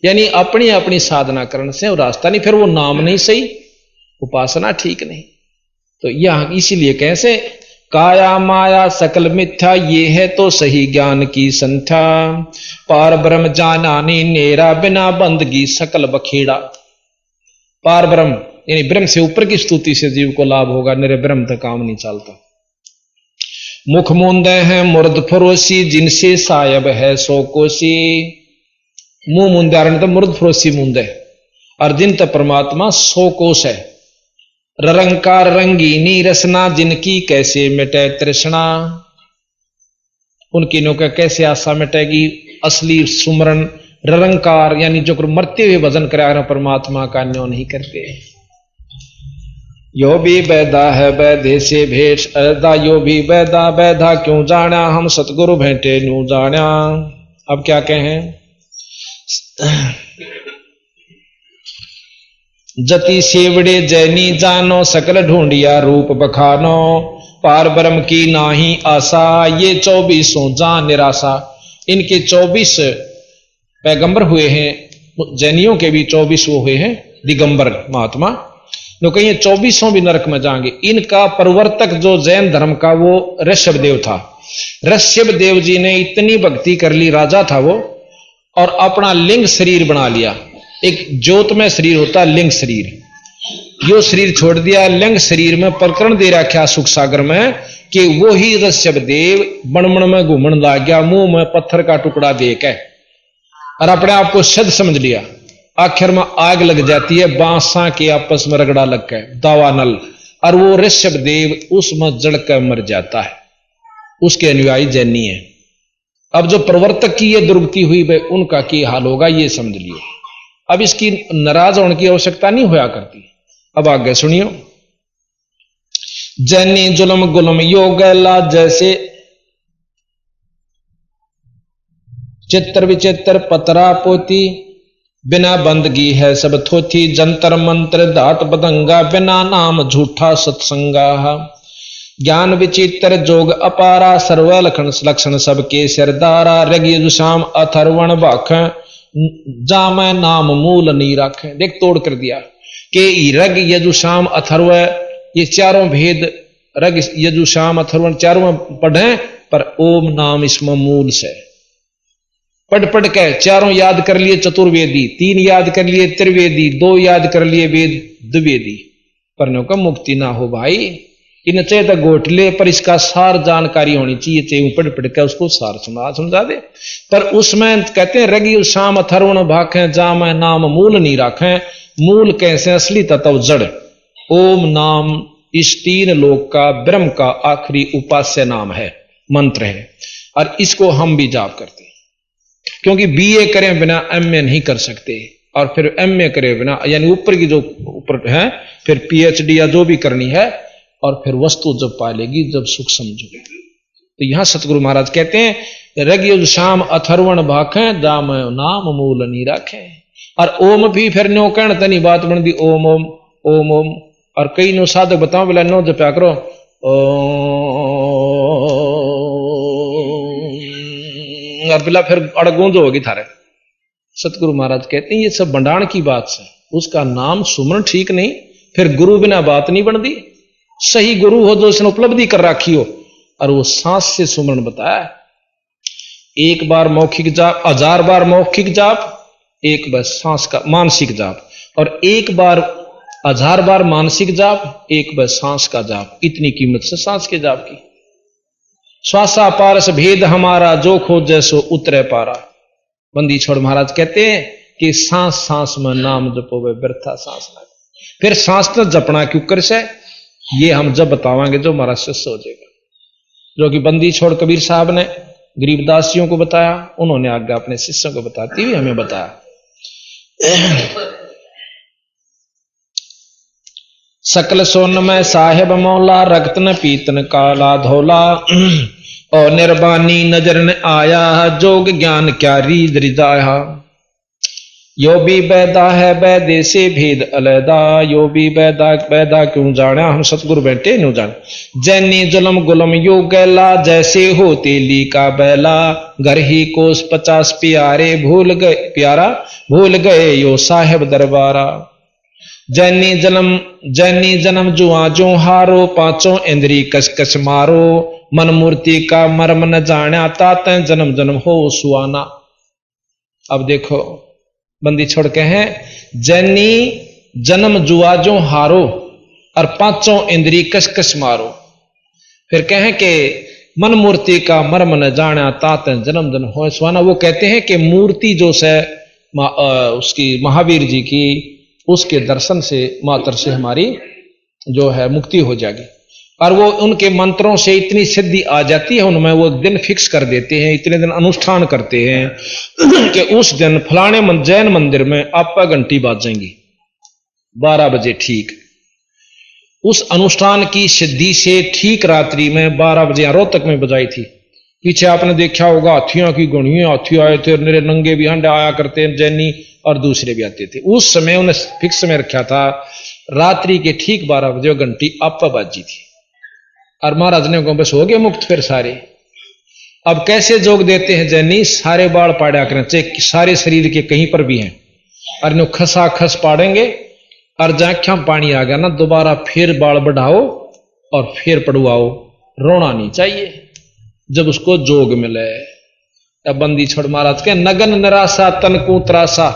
यानी अपनी अपनी साधना करने से वो रास्ता नहीं, फिर वो नाम नहीं सही, उपासना ठीक नहीं। तो यह इसीलिए कैसे काया माया सकल मिथ्या, ये है तो सही ज्ञान की संख्या। पार ब्रह्म जानानी नेरा, बिना बंदगी सकल बखेड़ा। पार ब्रह्म यानी ब्रह्म से ऊपर की स्तुति से जीव को लाभ होगा, मेरे ब्रह्म तक काम नहीं चलता। मुख मूंदे हैं मुर्द फरोसी, जिनसे सायब है सो कोसी। मुंह मुंदारण तो मुर्द फरोसी मुंदे, और जिन तक परमात्मा 100 कोश है। रंकार रंगीनी रसना, जिनकी कैसे मिटे तृष्णा। उनकी नौका कैसे आशा मिटेगी, असली सुमरन निरंकार यानी जो मरते हुए भजन करा परमात्मा का न्यो नहीं करते। यो भी बैदा है बैदे से भेष अदा, यो भी बैदा बैदा क्यों जाना, हम सतगुरु भेंटे न्यू जाना। अब क्या कहें, जति सेवड़े जैनी जानो, सकल ढूंढिया रूप बखानो, पार ब्रह्म की नाही आशा, ये 24 जान निराशा। इनके 24 पैगंबर हुए हैं, जैनियों के भी 24 वो हुए हैं दिगंबर महात्मा, जो कहीं 24 भी नरक में जाएंगे। इनका प्रवर्तक जो जैन धर्म का वो ऋषभ देव था। ऋषभ देव जी ने इतनी भक्ति कर ली, राजा था वो, और अपना लिंग शरीर बना लिया। एक ज्योतमय शरीर होता लिंग शरीर, यो शरीर छोड़ दिया। लिंग शरीर में प्रकरण दे रखा सुख सागर में कि वो ही ऋषभ देव बनमण में घूमन लग गया, मुंह में पत्थर का टुकड़ा देके, और अपने आप को सिद्ध समझ लिया। आखिर में आग लग जाती है, बांसा के आपस में रगड़ा लग गए दावानल, और वो ऋषभ देव उसमें जड़कर मर जाता है। उसके अनुयायी जैनी है। अब जो प्रवर्तक की ये दुर्गति हुई भाई, उनका क्या हाल होगा ये समझ लियो। अब इसकी नाराज होने की आवश्यकता नहीं होया करती। अब आगे सुनियो, जैनी जुलम गुलम योग ला, जैसे चित्र विचित्र पतरा पोती, बिना बंदगी है सब थोथी, जंतर मंत्र धात बदंगा, बिना नाम झूठा सत्संगा। ज्ञान विचित्र जोग अपारा, सर्व लक्षण सबके सरदारा, रग यजुषाम अथर्वण भाख, जाम नाम मूल नहीं राखे। देख तोड़ कर दिया कि रग यजुषाम अथर्व ये चारों भेद, रग यजुषाम अथर्वण चारों पढ़े, पर ओम नाम इसमें मूल से पढ़ के चारों याद कर लिए चतुर्वेदी, 3 याद कर लिए त्रिवेदी, 2 याद कर लिए वेद द्विवेदी, पर का मुक्ति ना हो भाई। इन चाहे तो गोटले, पर इसका सार जानकारी होनी चाहिए, चाहे पढ़ के उसको सार समझा दे। पर उसमें कहते हैं रगी शाम अथर्वण भाखें, जाम नाम मूल नहीं राखें। मूल कैसे, असली तत्व जड़। ओम नाम इस 3 लोक का ब्रह्म का आखिरी उपास्य नाम है, मंत्र है, और इसको हम भी जाप करते हैं। क्योंकि बीए करें बिना एमए नहीं कर सकते, और फिर एमए करे बिना यानी ऊपर की जो ऊपर है, फिर पीएचडी या जो भी करनी है, और फिर वस्तु जब पालेगी जब सुख समझोगे। तो यहां सतगुरु महाराज कहते हैं रग शाम अथर्वण भाखें, जाम नाम मूल नहीं राखें। और ओम भी फिर नो कहने तनी बात बन दी, ओम ओम ओम ओम। और कई नो साधक बताओ बोला नो जपया करो और बिला फिर अड़गूंज होगी थारे। सतगुरु महाराज कहते हैं ये सब भंडाण की बात से, उसका नाम सुमरण ठीक नहीं, फिर गुरु बिना बात नहीं बनती। सही गुरु हो जो उसने उपलब्धि कर रखी हो, और वो सांस से सुमरण बताया। 1 बार मौखिक जाप, 1000 बार मौखिक जाप, 1 बार सांस का मानसिक जाप, और 1 बार 1000 बार मानसिक जाप, 1 बार सांस का जाप। इतनी कीमत से सांस के जाप की। श्वासा पारस भेद हमारा, जो खोजे सो उतरे पारा। बंदी छोड़ महाराज कहते हैं कि सांस सांस में नाम जपो वे व्यर्था सांस ना। फिर सांस तो जपना क्यों कर से, ये हम जब बतावांगे जो हमारा शिष्य हो जाएगा। जो कि बंदी छोड़ कबीर साहब ने गरीबदासियों को बताया, उन्होंने आगे अपने शिष्यों को बताती हुई हमें बताया। सकल सोन में साहेब मौला, रक्त न पीतन काला धोला, और निर्बानी नजर न आया, जोग ज्ञान क्या रीद रिजाया। यो भी बैदा है बैदे से भेद अलैदा, यो भी बैदा बैदा क्यों जाना, हम सतगुरु बैठे न्यू जान। जैनी जुलम गुलम यो गैला, जैसे हो तेली का बैला, घर ही कोस 50 प्यारे, भूल गए प्यारा भूल गए यो साहेब दरबारा। जैनी जन्म जुआ जो हारो, 5 इंद्री कस कस मारो, मन मूर्ति का मर्म न जाना, ताते जन्म जन्म हो सुआना। अब देखो बंदी छोड़ के हैं, जैनी जन्म जुआ जो हारो, और 5 इंद्री कस कस मारो। फिर कहें कि मन मूर्ति का मर्म न जाना, ताते जन्म जन्म हो सुआना। वो कहते हैं कि मूर्ति जो से उसकी महावीर जी की, उसके दर्शन से मात्र से हमारी जो है मुक्ति हो जाएगी। और वो उनके मंत्रों से इतनी सिद्धि आ जाती है उनमें, वो दिन फिक्स कर देते हैं, इतने दिन अनुष्ठान करते हैं कि उस दिन फलाने जैन मंदिर में आपका घंटी बाजेंगी 12 बजे ठीक। उस अनुष्ठान की सिद्धि से ठीक रात्रि में 12 बजे रोहतक में बजाई थी। पीछे आपने देखा होगा हाथियों की गुणियों, हाथी आए थे, मेरे नंगे भी हंडे आया करते हैं जैनी, और दूसरे भी आते थे। उस समय उन्हें फिक्स में रखा था रात्रि के ठीक 12 बजे घंटी आप बाजी थी। और महाराज ने कहा बस हो गए मुक्त फिर सारे। अब कैसे जोग देते हैं जैनी, सारे बाल पाड़ा करें, चाहे सारे शरीर के कहीं पर भी हैं, और नो खसा खस पाड़ेंगे, और जाख्या पानी आ गया ना दोबारा फिर बाल बढ़ाओ और फिर पड़वाओ। रोना नहीं चाहिए जब उसको जोग मिले। अब बंदी छोड़ महाराज के नगन निराशा तन को त्रासा,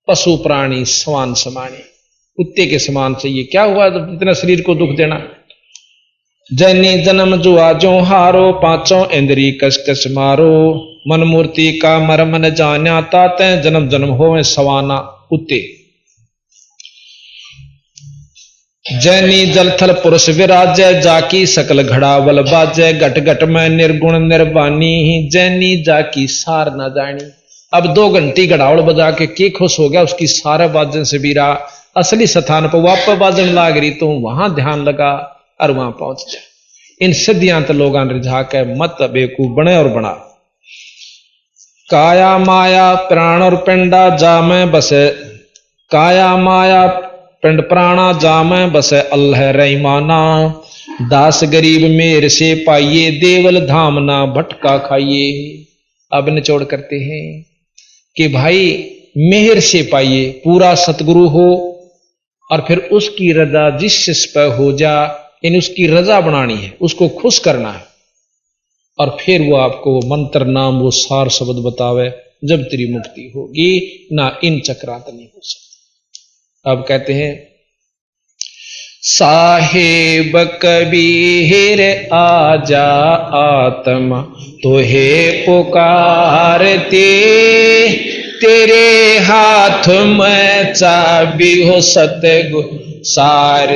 पशु प्राणी समान समानी, कुत्ते के समान चाहिए। क्या हुआ इतना शरीर को दुख देना। जैनी जन्म जुआ जो हारो, पांचों इंद्री कस कस मारो, मन मूर्ति का मर्म न जान्या, ताते जन्म जन्म होवे सवाना कुत्ते। जैनी जलथल पुरुष विराजय, जाकी सकल घड़ा बल बाजय, घट घट में निर्गुण निर्वाणी, जैनी जाकी सार न जानी। अब 2 घंटी घड़ावल बजा के खुश हो गया, उसकी सारे बाजन से बीरा असली स्थान पर वापस बाजन लाग रही, तो वहां ध्यान लगा और वहां पहुंच जाए। इन सिद्धियां तो लोग रिझा के मत बेकूफ बने और बना। काया माया प्राण और पिंडा जा में बसे, काया माया पिंड प्राणा जा में बसे, अल्लाह रहीमाना, दास गरीब मेर से पाइये, देवल धाम ना भटका खाइए। अब निचोड़ करते हैं कि भाई मेहर से पाइए, पूरा सतगुरु हो और फिर उसकी रजा जिस पर हो जा, इन उसकी रजा बनानी है, उसको खुश करना है, और फिर वो आपको मंत्र नाम वो सार शब्द बतावे, जब तेरी मुक्ति होगी ना इन चक्रांत नहीं हो सकती। अब कहते हैं साहेब कबीर आजा आत्मा तोहे पुकारते, तेरे हाथ में चाबी हो सतगुरु सार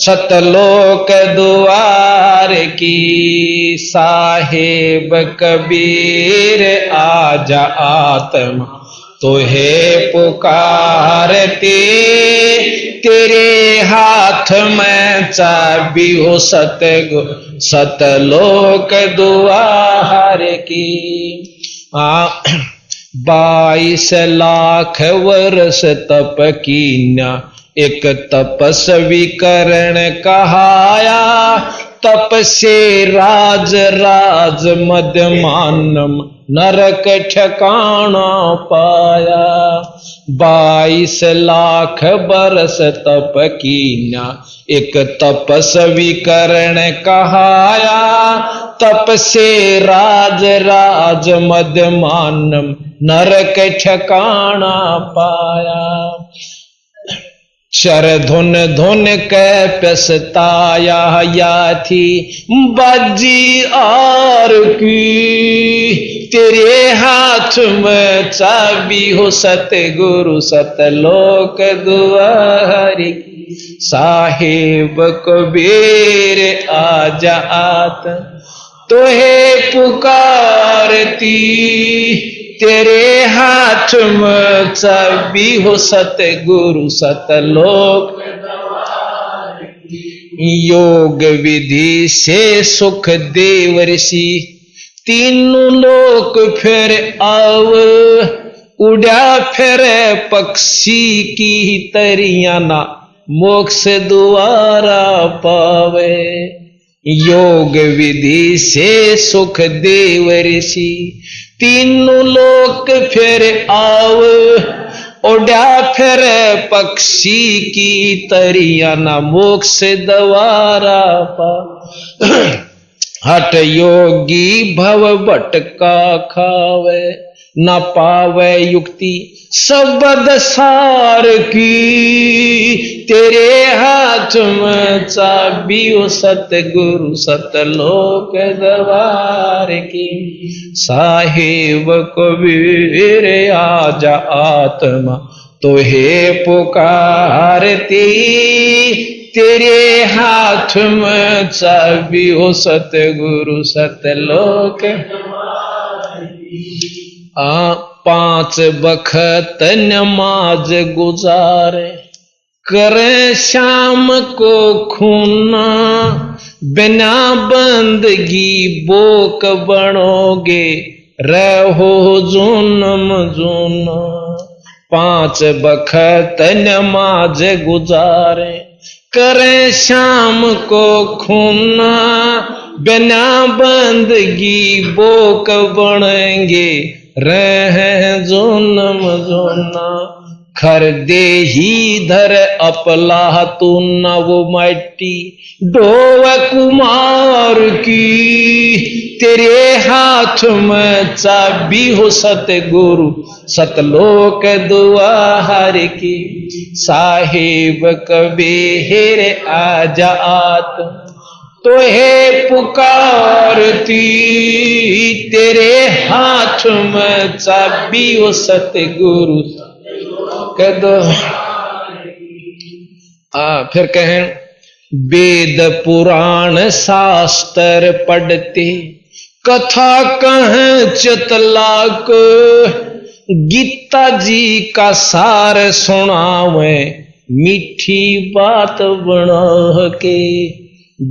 सतलोक द्वार की। साहेब कबीर आजा आत्मा तोहे पुकारते, तेरे हाथ में चाबी हो सतगुरु सतलोक द्वार की। 22 लाख वर्ष तप कीन्या, एक तपस्वी करण कहाया, तप से राज राज मध्यमानम नरक ठिकाना पाया। 22 लाख बरस तप कीन्या, एक तपस्वी करण कहाया, तप से राज राज मध्यमानम नरक ठिकाना पाया। शर धुन धुन कै पछताया, या थी बाजी आर की, तेरे हाथ में चाबी हो सतगुरु सतलोक द्वार की। साहेब कबीर आजा आत्मा तोहे पुकारती, तेरे हाथ में चाबी हो सतगुरु सतलोक। योग विधि से सुख देव ऋषि, तीनों लोक फिर आव, उड़ा फिर पक्षी की तरिया ना मोक्ष द्वारा पावे। योग विधि से सुख देव ऋषि, तीनों लोक फिर आव, उड़ा फिर पक्षी की तरिया न मोक्ष द्वारा पा। हट योगी भव भटका खावे, न पावे युक्ति शब्द सार की, तेरे हाथ में चाबी हो सतगुरु सतलोक द्वार की। साहेब कबीर आजा आत्मा तोहे पुकारती, तेरे हाथ में चाबी हो सतगुरु सतलोक। 5 बखत नमाज गुजारे करे शाम को खूना, बिना बंदगी बोक बनोगे रहो जुनम जुना। 5 बखत नमाज गुजारे करे शाम को खूना, बिना बंदगी बोक बनेंगे रह जुनम जुना। खर दे ही धर अपला तू न वो मट्टी डोव कुमार की, तेरे हाथ में चाबी हो सतगुरु सतलोक दुआर की। साहिब कबीर आजा आत्मा तो हे पुकारती, तेरे हाथ में चाबी हो सतगुरु कदो। फिर कहें वेद पुराण शास्त्र पढ़ते कथा कहें चितलाक, गीता जी का सार सुनावे मीठी बात बना के।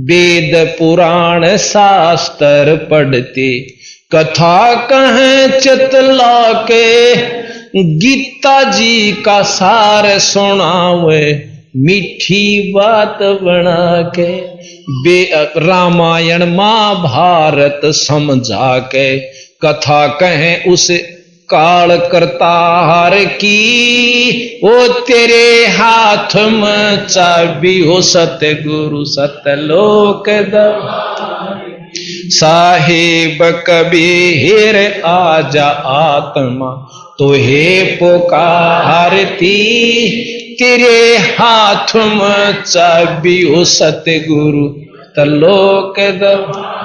वेद पुराण शास्त्र पढ़ते कथा कहें चितला के, गीता जी का सार सुनावे मीठी बात बना के। रामायण महाभारत समझा के कथा कहें उस काल करतार की, वो तेरे हाथ में चाबी हो सतगुरु सतलोक द्वार। साहिब कबीर आजा आत्मा तो हे पुकारती, तेरे हाथ में चाबी हो सतगुरु तलोक द्वार।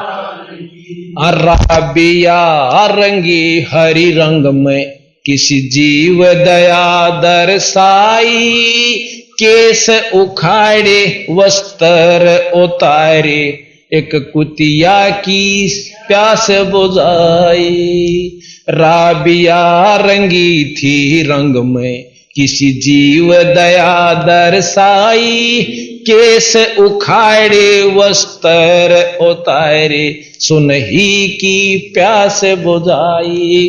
राबिया रंगी हरि रंग में किसी जीव दया दर्शाई, केस उखाड़े वस्त्र उतारे एक कुतिया की प्यास बुझाई। राबिया रंगी थी रंग में किसी जीव दया दर्शाई, केस उखाड़े वस्त्र उतारे सुनही की प्यास बुझाई।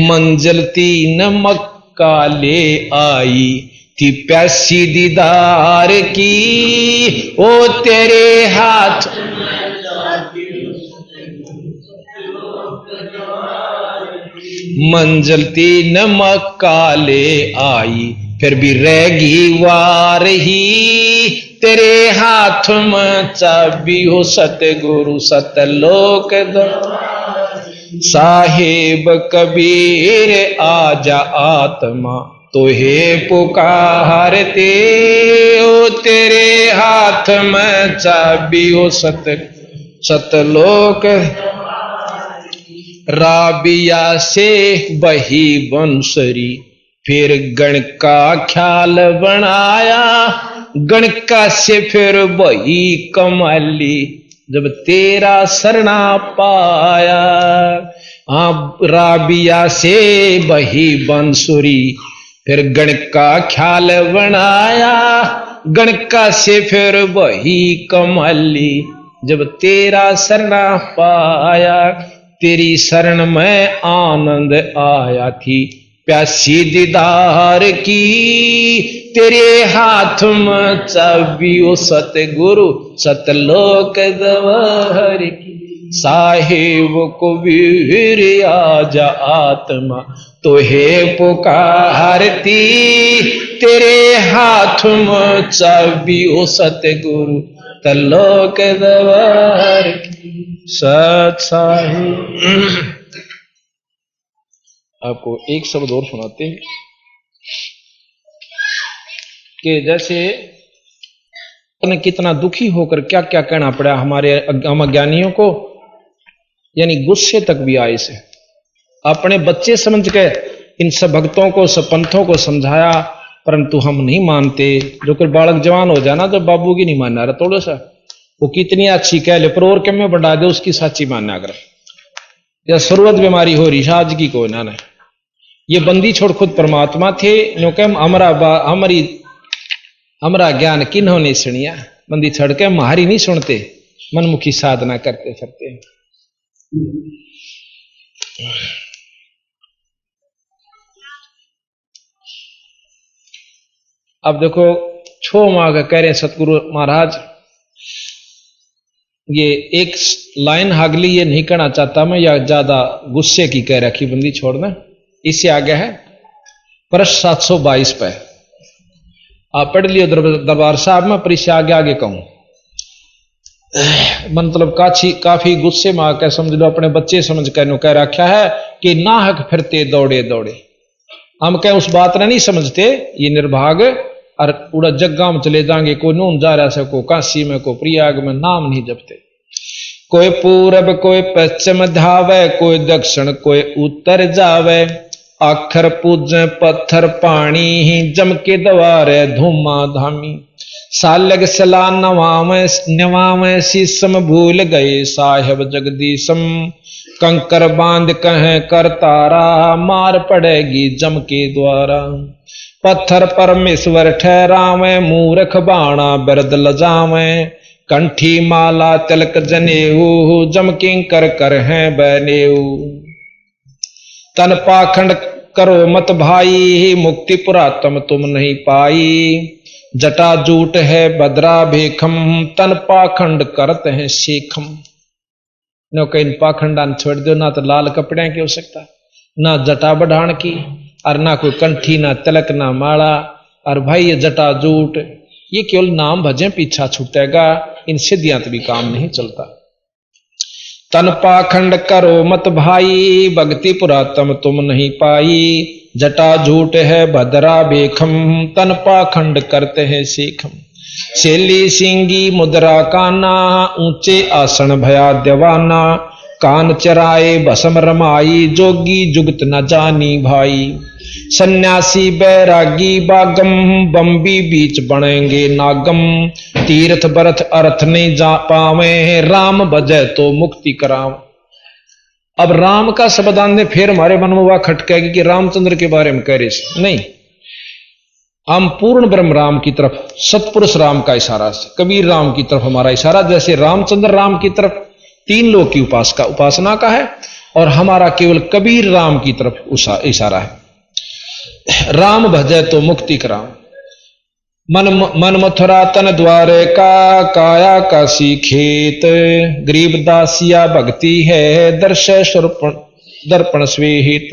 मंजिल 3 मक्का ले आई थी प्यासी दीदार की, ओ तेरे हाथ मंजिल 3 मक्का ले आई, फिर भी रहेगी वार ही, तेरे हाथ में चाबी हो सतगुरु सतलोक द्वार। साहिब कबीर आजा आत्मा तो हे पुकारते, ओ तेरे हाथ में चाबी हो सतलोक। राबिया से बही बंसरी फिर गण का ख्याल बनाया, गणका से फिर बही कमाली जब तेरा शरणा पाया। राबिया से बही बंसुरी फिर गण का ख्याल बनाया, गणका से फिर बही कमाली जब तेरा शरणा पाया। तेरी शरण में आनंद आया थी प्यासी दीदार की, तेरे हाथ में चाबी ओ सतगुरु सतलोक द्वार की। साहिब कबीर आजा आत्मा तो हे पुकारती, तेरे हाथ में चाबी ओ सतगुरु तलोक द्वार की। सत साहिब। आपको एक शब्द और सुनाते हैं कि जैसे कितना दुखी होकर क्या क्या कहना पड़ा हमारे हम अज्ञानियों को, यानी गुस्से तक भी आए से अपने बच्चे समझ के इन सब भक्तों को सब पंथों को समझाया परंतु हम नहीं मानते। जो कोई बालक जवान हो जाना तो बाबू की नहीं मानना रहा थोड़ा सा, वो कितनी अच्छी कह ले पर और कम में बढ़ा दे उसकी सच्ची मानना कर। या सर्वत बीमारी हो रही आज की कोई ना ये बंदी छोड़ खुद परमात्मा थे नो कह हमारा ज्ञान किन्होंने सुनिया। बंदी छड़ के हमारी नहीं सुनते, मनमुखी साधना करते फिरते। अब देखो छो माह का कह रहे सतगुरु महाराज, ये एक लाइन हागली ये नहीं कहना चाहता मैं, या ज्यादा गुस्से की कह रखी बंदी छोड़ना। इससे आगे है पृष्ठ 722 पे आप पढ़ लियो दरबार साहब में, पर इससे आगे आगे कहूं मतलब काफी गुस्से में आकर समझ लो अपने बच्चे समझ कर कह रखा है कि ना हक फिरते दौड़े दौड़े। हम क्या उस बात ने नहीं समझते, ये निर्भाग और पूरा जग्गा में चले जाएंगे, कोई नून जा रहा है, को काशी में, को प्रयाग में, नाम नहीं जपते। कोई पूरब कोई पश्चिम धावे, कोई दक्षिण कोई उत्तर जावे, आखर पूजे पत्थर पानी ही जम के दवारे धूमा धामी। सालग सला नवाम शीसम भूल गए साहेब जगदीशम, कंकर बांध कहें कर तारा मार पड़ेगी जम के द्वारा। पत्थर परमेश्वर ठहरावे मूर्ख बाणा बिरद लजावे, कंठी माला तिलक जनेऊ जम किंकर कर हैं बनेऊ। तन पाखंड करो मत भाई मुक्ति पुरातम तुम नहीं पाई, जटा जूट है बदरा भेखम तन पाखंड करते हैं शेखम। नो कहीं पाखंडान छोड़ दो, ना तो लाल कपड़े की हो सकता, ना जटा बढ़ान की, और ना कोई कंठी ना तिलक ना माला। और भाई ये जटा जूट ये केवल नाम भजे पीछा छूटेगा, इन सिद्धियां भी काम नहीं चलता। तन पाखंड करो मत भाई भक्ति पुरातम तुम नहीं पाई, जटा झूठ है भद्रा बेखम तन पाखंड करते हैं सीखम। शैली सिंगी मुद्रा काना ऊंचे आसन भया दीवाना, कान चराए भसम रमाई जोगी जुगत न जानी भाई। सन्यासी बैरागी बागम बम्बी बीच बनेंगे नागम, तीर्थ बरथ अर्थ नहीं जा पावे राम बजय तो मुक्ति कराव। अब राम का शब्द आने फिर हमारे मन में वह खटकेगी कि रामचंद्र के बारे में कह रहे नहीं, हम पूर्ण ब्रह्म राम की तरफ सतपुरुष राम का इशारा से कबीर राम की तरफ हमारा इशारा, जैसे रामचंद्र राम की तरफ तीन लोग की उपासना का है और हमारा केवल कबीर राम की तरफ इशारा है। राम भजे तो मुक्ति कराम। मन मथुरा तन द्वारे का काया काशी खेत, गरीब दासिया भक्ति है दर्श दर्पण स्वेहित।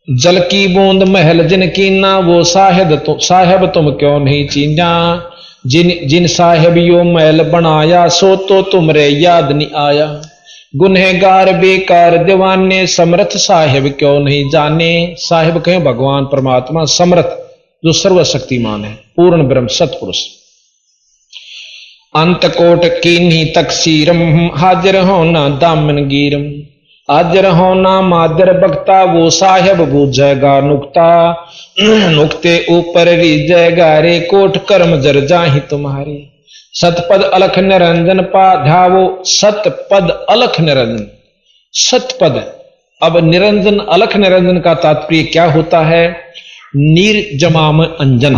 जल की बूंद महल जिन कीना वो साहेब तुम क्यों नहीं चीना, जिन साहेब यो महल बनाया सो तो तुमरे याद नहीं आया। गुनहगार बेकार दीवाने समर्थ साहेब क्यों नहीं जाने। साहेब कहें भगवान परमात्मा, समर्थ जो सर्वशक्तिमान है, पूर्ण ब्रह्म सतपुरुष। अंत कोट कीन्ही तकसीरम हाजिर होना दामन गिरम, हाजिर होना मादर बख्ता वो साहेब बूझेगा नुक्ता। नुक्ते ऊपर रीजेगा रे कोट कर्म जर जाहि तुम्हारी। सतपद अलख निरंजन पा ध्यावो, सतपद अलख निरंजन, सतपद। अब निरंजन अलख निरंजन का तात्पर्य क्या होता है? निर्जमाम अंजन।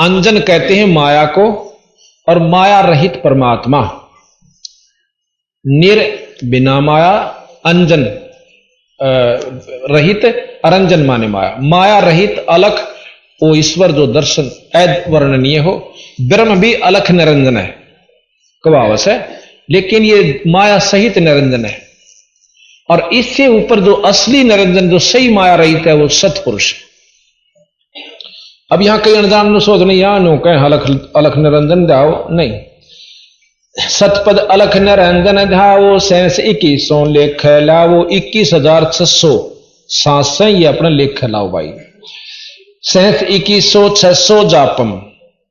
अंजन कहते हैं माया को, और माया रहित परमात्मा। निर बिना माया, अंजन रहित, अरंजन माने माया। माया रहित अलख वो ईश्वर जो दर्शन अवर्णनीय हो। ब्रह्म भी अलख निरंजन है, कवावस है, लेकिन ये माया सहित निरंजन है। और इससे ऊपर जो असली निरंजन जो सही माया रहित है वो सतपुरुष। अब यहां कई अनजान सोच नहीं, यहां नो कहें अलख निरंजन जाओ, नहीं। सतपद अलख निरंजन ध्याओ, सेंस 2100 लेख लाओ। 21,600 सांस से ये अपना लेख लाओ भाई। सेंस 2100 जापम,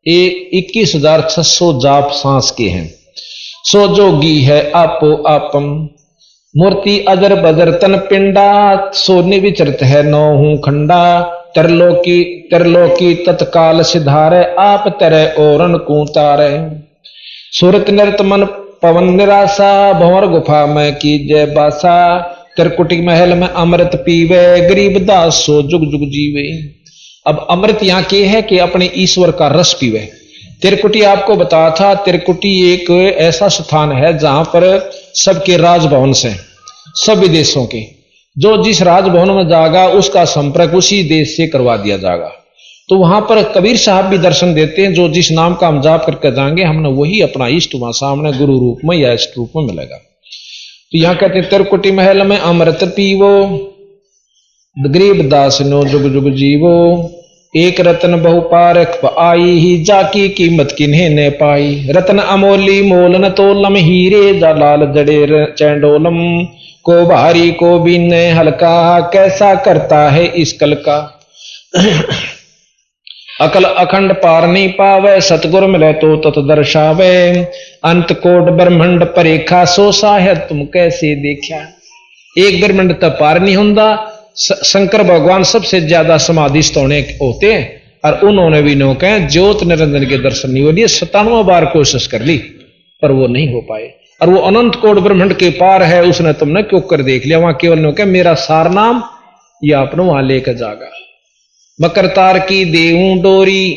21,600 जाप सांस के हैं। सो जोगी है आपो आपम, मूर्ति अजर बदर तन पिंडा। सो निविचरत है नौ खंडा, त्रिलोकी तत्काल सिधारे, आप तरह औरन को तारे। सूरत नृत मन पवन निराशा, भंवर गुफा में की जय बासा। त्रिकुटी महल में अमृत पीवे, गरीब दास सो जुग जुग जीवे। अब अमृत यहाँ के है कि अपने ईश्वर का रस पीवे। त्रिकुटी आपको बताया था, त्रिकुटी एक ऐसा स्थान है जहां पर सबके राजभवन से, सब विदेशों के, जो जिस राजभवन में जाएगा उसका संपर्क उसी देश से करवा दिया जाएगा। तो वहां पर कबीर साहब भी दर्शन देते हैं, जो जिस नाम का हम जाप करके जाएंगे हमने वही अपना इष्ट वहां सामने गुरु रूप में या इष्ट रूप में मिलेगा। तो यहां कहते हैं त्रिकुटी महल में अमृत पीवो, गरीब दास नो जुग जुग जीवो। एक रतन बहु पारख आई ही, जाकी कीमत किन्हें न पाई। रतन अमोली मोल न तोलम, हीरे जा लाल जड़े चैंडोलम। को भारी को बीन हल्का, कैसा करता है इस कल का। अकल अखंड पार नहीं पावे, सतगुरु मिले तो तत दर्शावे। अंत कोट ब्रह्मंड परेखा, सो साहे तुम कैसे देखा। एक ब्रह्मंड तक पार नहीं होता। शंकर भगवान सबसे ज्यादा समाधिस्थ होते हैं, और उन्होंने भी नो कहे ज्योत निरंजन के दर्शन नहीं हो लिए। 97 बार कोशिश कर ली पर वो नहीं हो पाए। और वो अनंत कोट ब्रह्मंड के पार है, उसने तुमने क्यों कर देख लिया। वहां केवल नो कहे मेरा सार नाम या अपने वहां लेकर जागा। मकर तार की देऊं डोरी,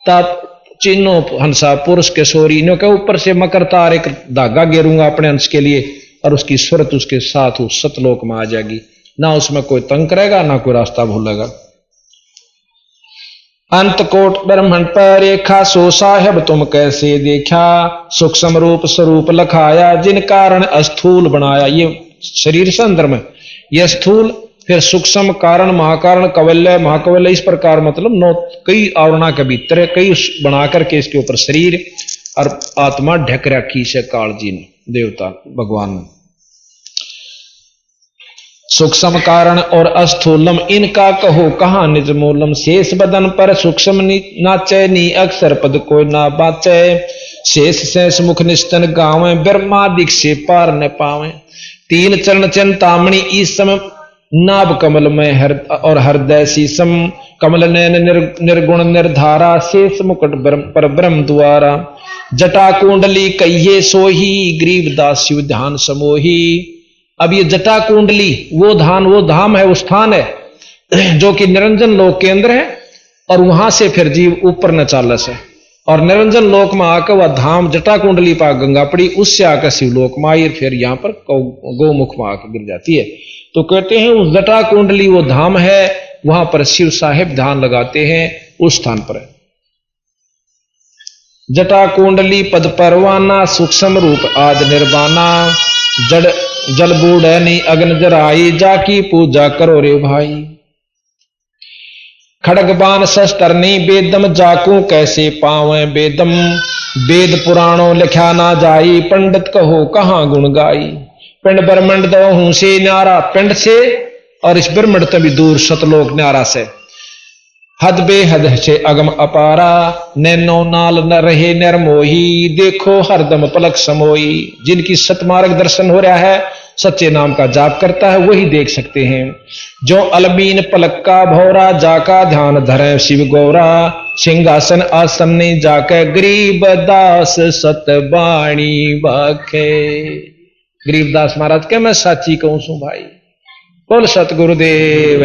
ताप चिन्हो हंसा पुरुष के सोरी। नो के ऊपर से मकर तार एक धागा गेरूंगा अपने अंश के लिए, और उसकी सूरत उसके साथ उस सतलोक में आ जाएगी। ना उसमें कोई तंग करेगा, ना कोई रास्ता भूलेगा। अंत कोट ब्रह्मंड पर रेखा, सो साहेब तुम कैसे देखा। सूक्ष्म रूप स्वरूप लखाया, जिन कारण अस्थूल बनाया। ये शरीर से अंदर में यह स्थूल, फिर सूक्ष्म कारण महाकारण कवल्य महाकवल्य, इस प्रकार मतलब 9 कई आवरणा के भीतर कई बना करके इसके ऊपर शरीर और आत्मा ढक रखी से काल जी ने, देवता भगवान ने। सूक्ष्म कारण और अस्थूलम, इनका कहो कहां निज मूलम। शेष बदन पर सूक्ष्म नाचे, नी अक्षर पद कोई ना बाचे। शेष शेष मुख निस्तन गावे, ब्रह्मादिक से पार न पावे। तीन चरण चिंतामणि ईसम, नाभ कमल में और हृदय शीसम। कमल नयन निर्गुण निर्धारा, शेष मुकुट पर ब्रह्म द्वारा। जटा कुंडली कहिए सोही, ग्रीवदास शिव ध्यान समोही। अब ये जटा कुंडली वो धाम है, वो स्थान है जो कि निरंजन लोक के अंदर है, और वहां से फिर जीव ऊपर न चालस है। और निरंजन लोक में आकर वह धाम जटा कुंडली पा गंगा पड़ी, उससे आकर शिवलोक में आई, फिर यहां पर गौमुख में आकर गिर जाती है। तो कहते हैं उस जटा कुंडली वो धाम है, वहां पर शिव साहेब ध्यान लगाते हैं उस स्थान पर। जटा कुंडली पद परवाना, सूक्ष्म रूप आद निर्वाणा। जल बूढ़नी अग्न जराई, जाकी पूजा करो रे भाई। खड़गबान शस्त्रनी बेदम, जाकू कैसे पावे बेदम। वेद पुराणों लिखा ना जाई, पंडित कहो कहां गुण गाई। पिंड ब्रह्मंड दो हूं से न्यारा, पिंड से और इस ब्रह्मंड तभी दूर सतलोक न्यारा से। हद बेहद से अगम अपारा, नैनो नाल न रहे निर्मोही। देखो हरदम पलक समोई। जिनकी सतमार्ग दर्शन हो रहा है, सच्चे नाम का जाप करता है, वही देख सकते हैं। जो अलमीन पलक का भौरा, जाका ध्यान धरे शिव गौरा। सिंहासन आसन ने जाके, गरीब दास सतबाणी बाखे। गरीबदास महाराज के मैं साची कहूं सू भाई। बोल सतगुरुदेव।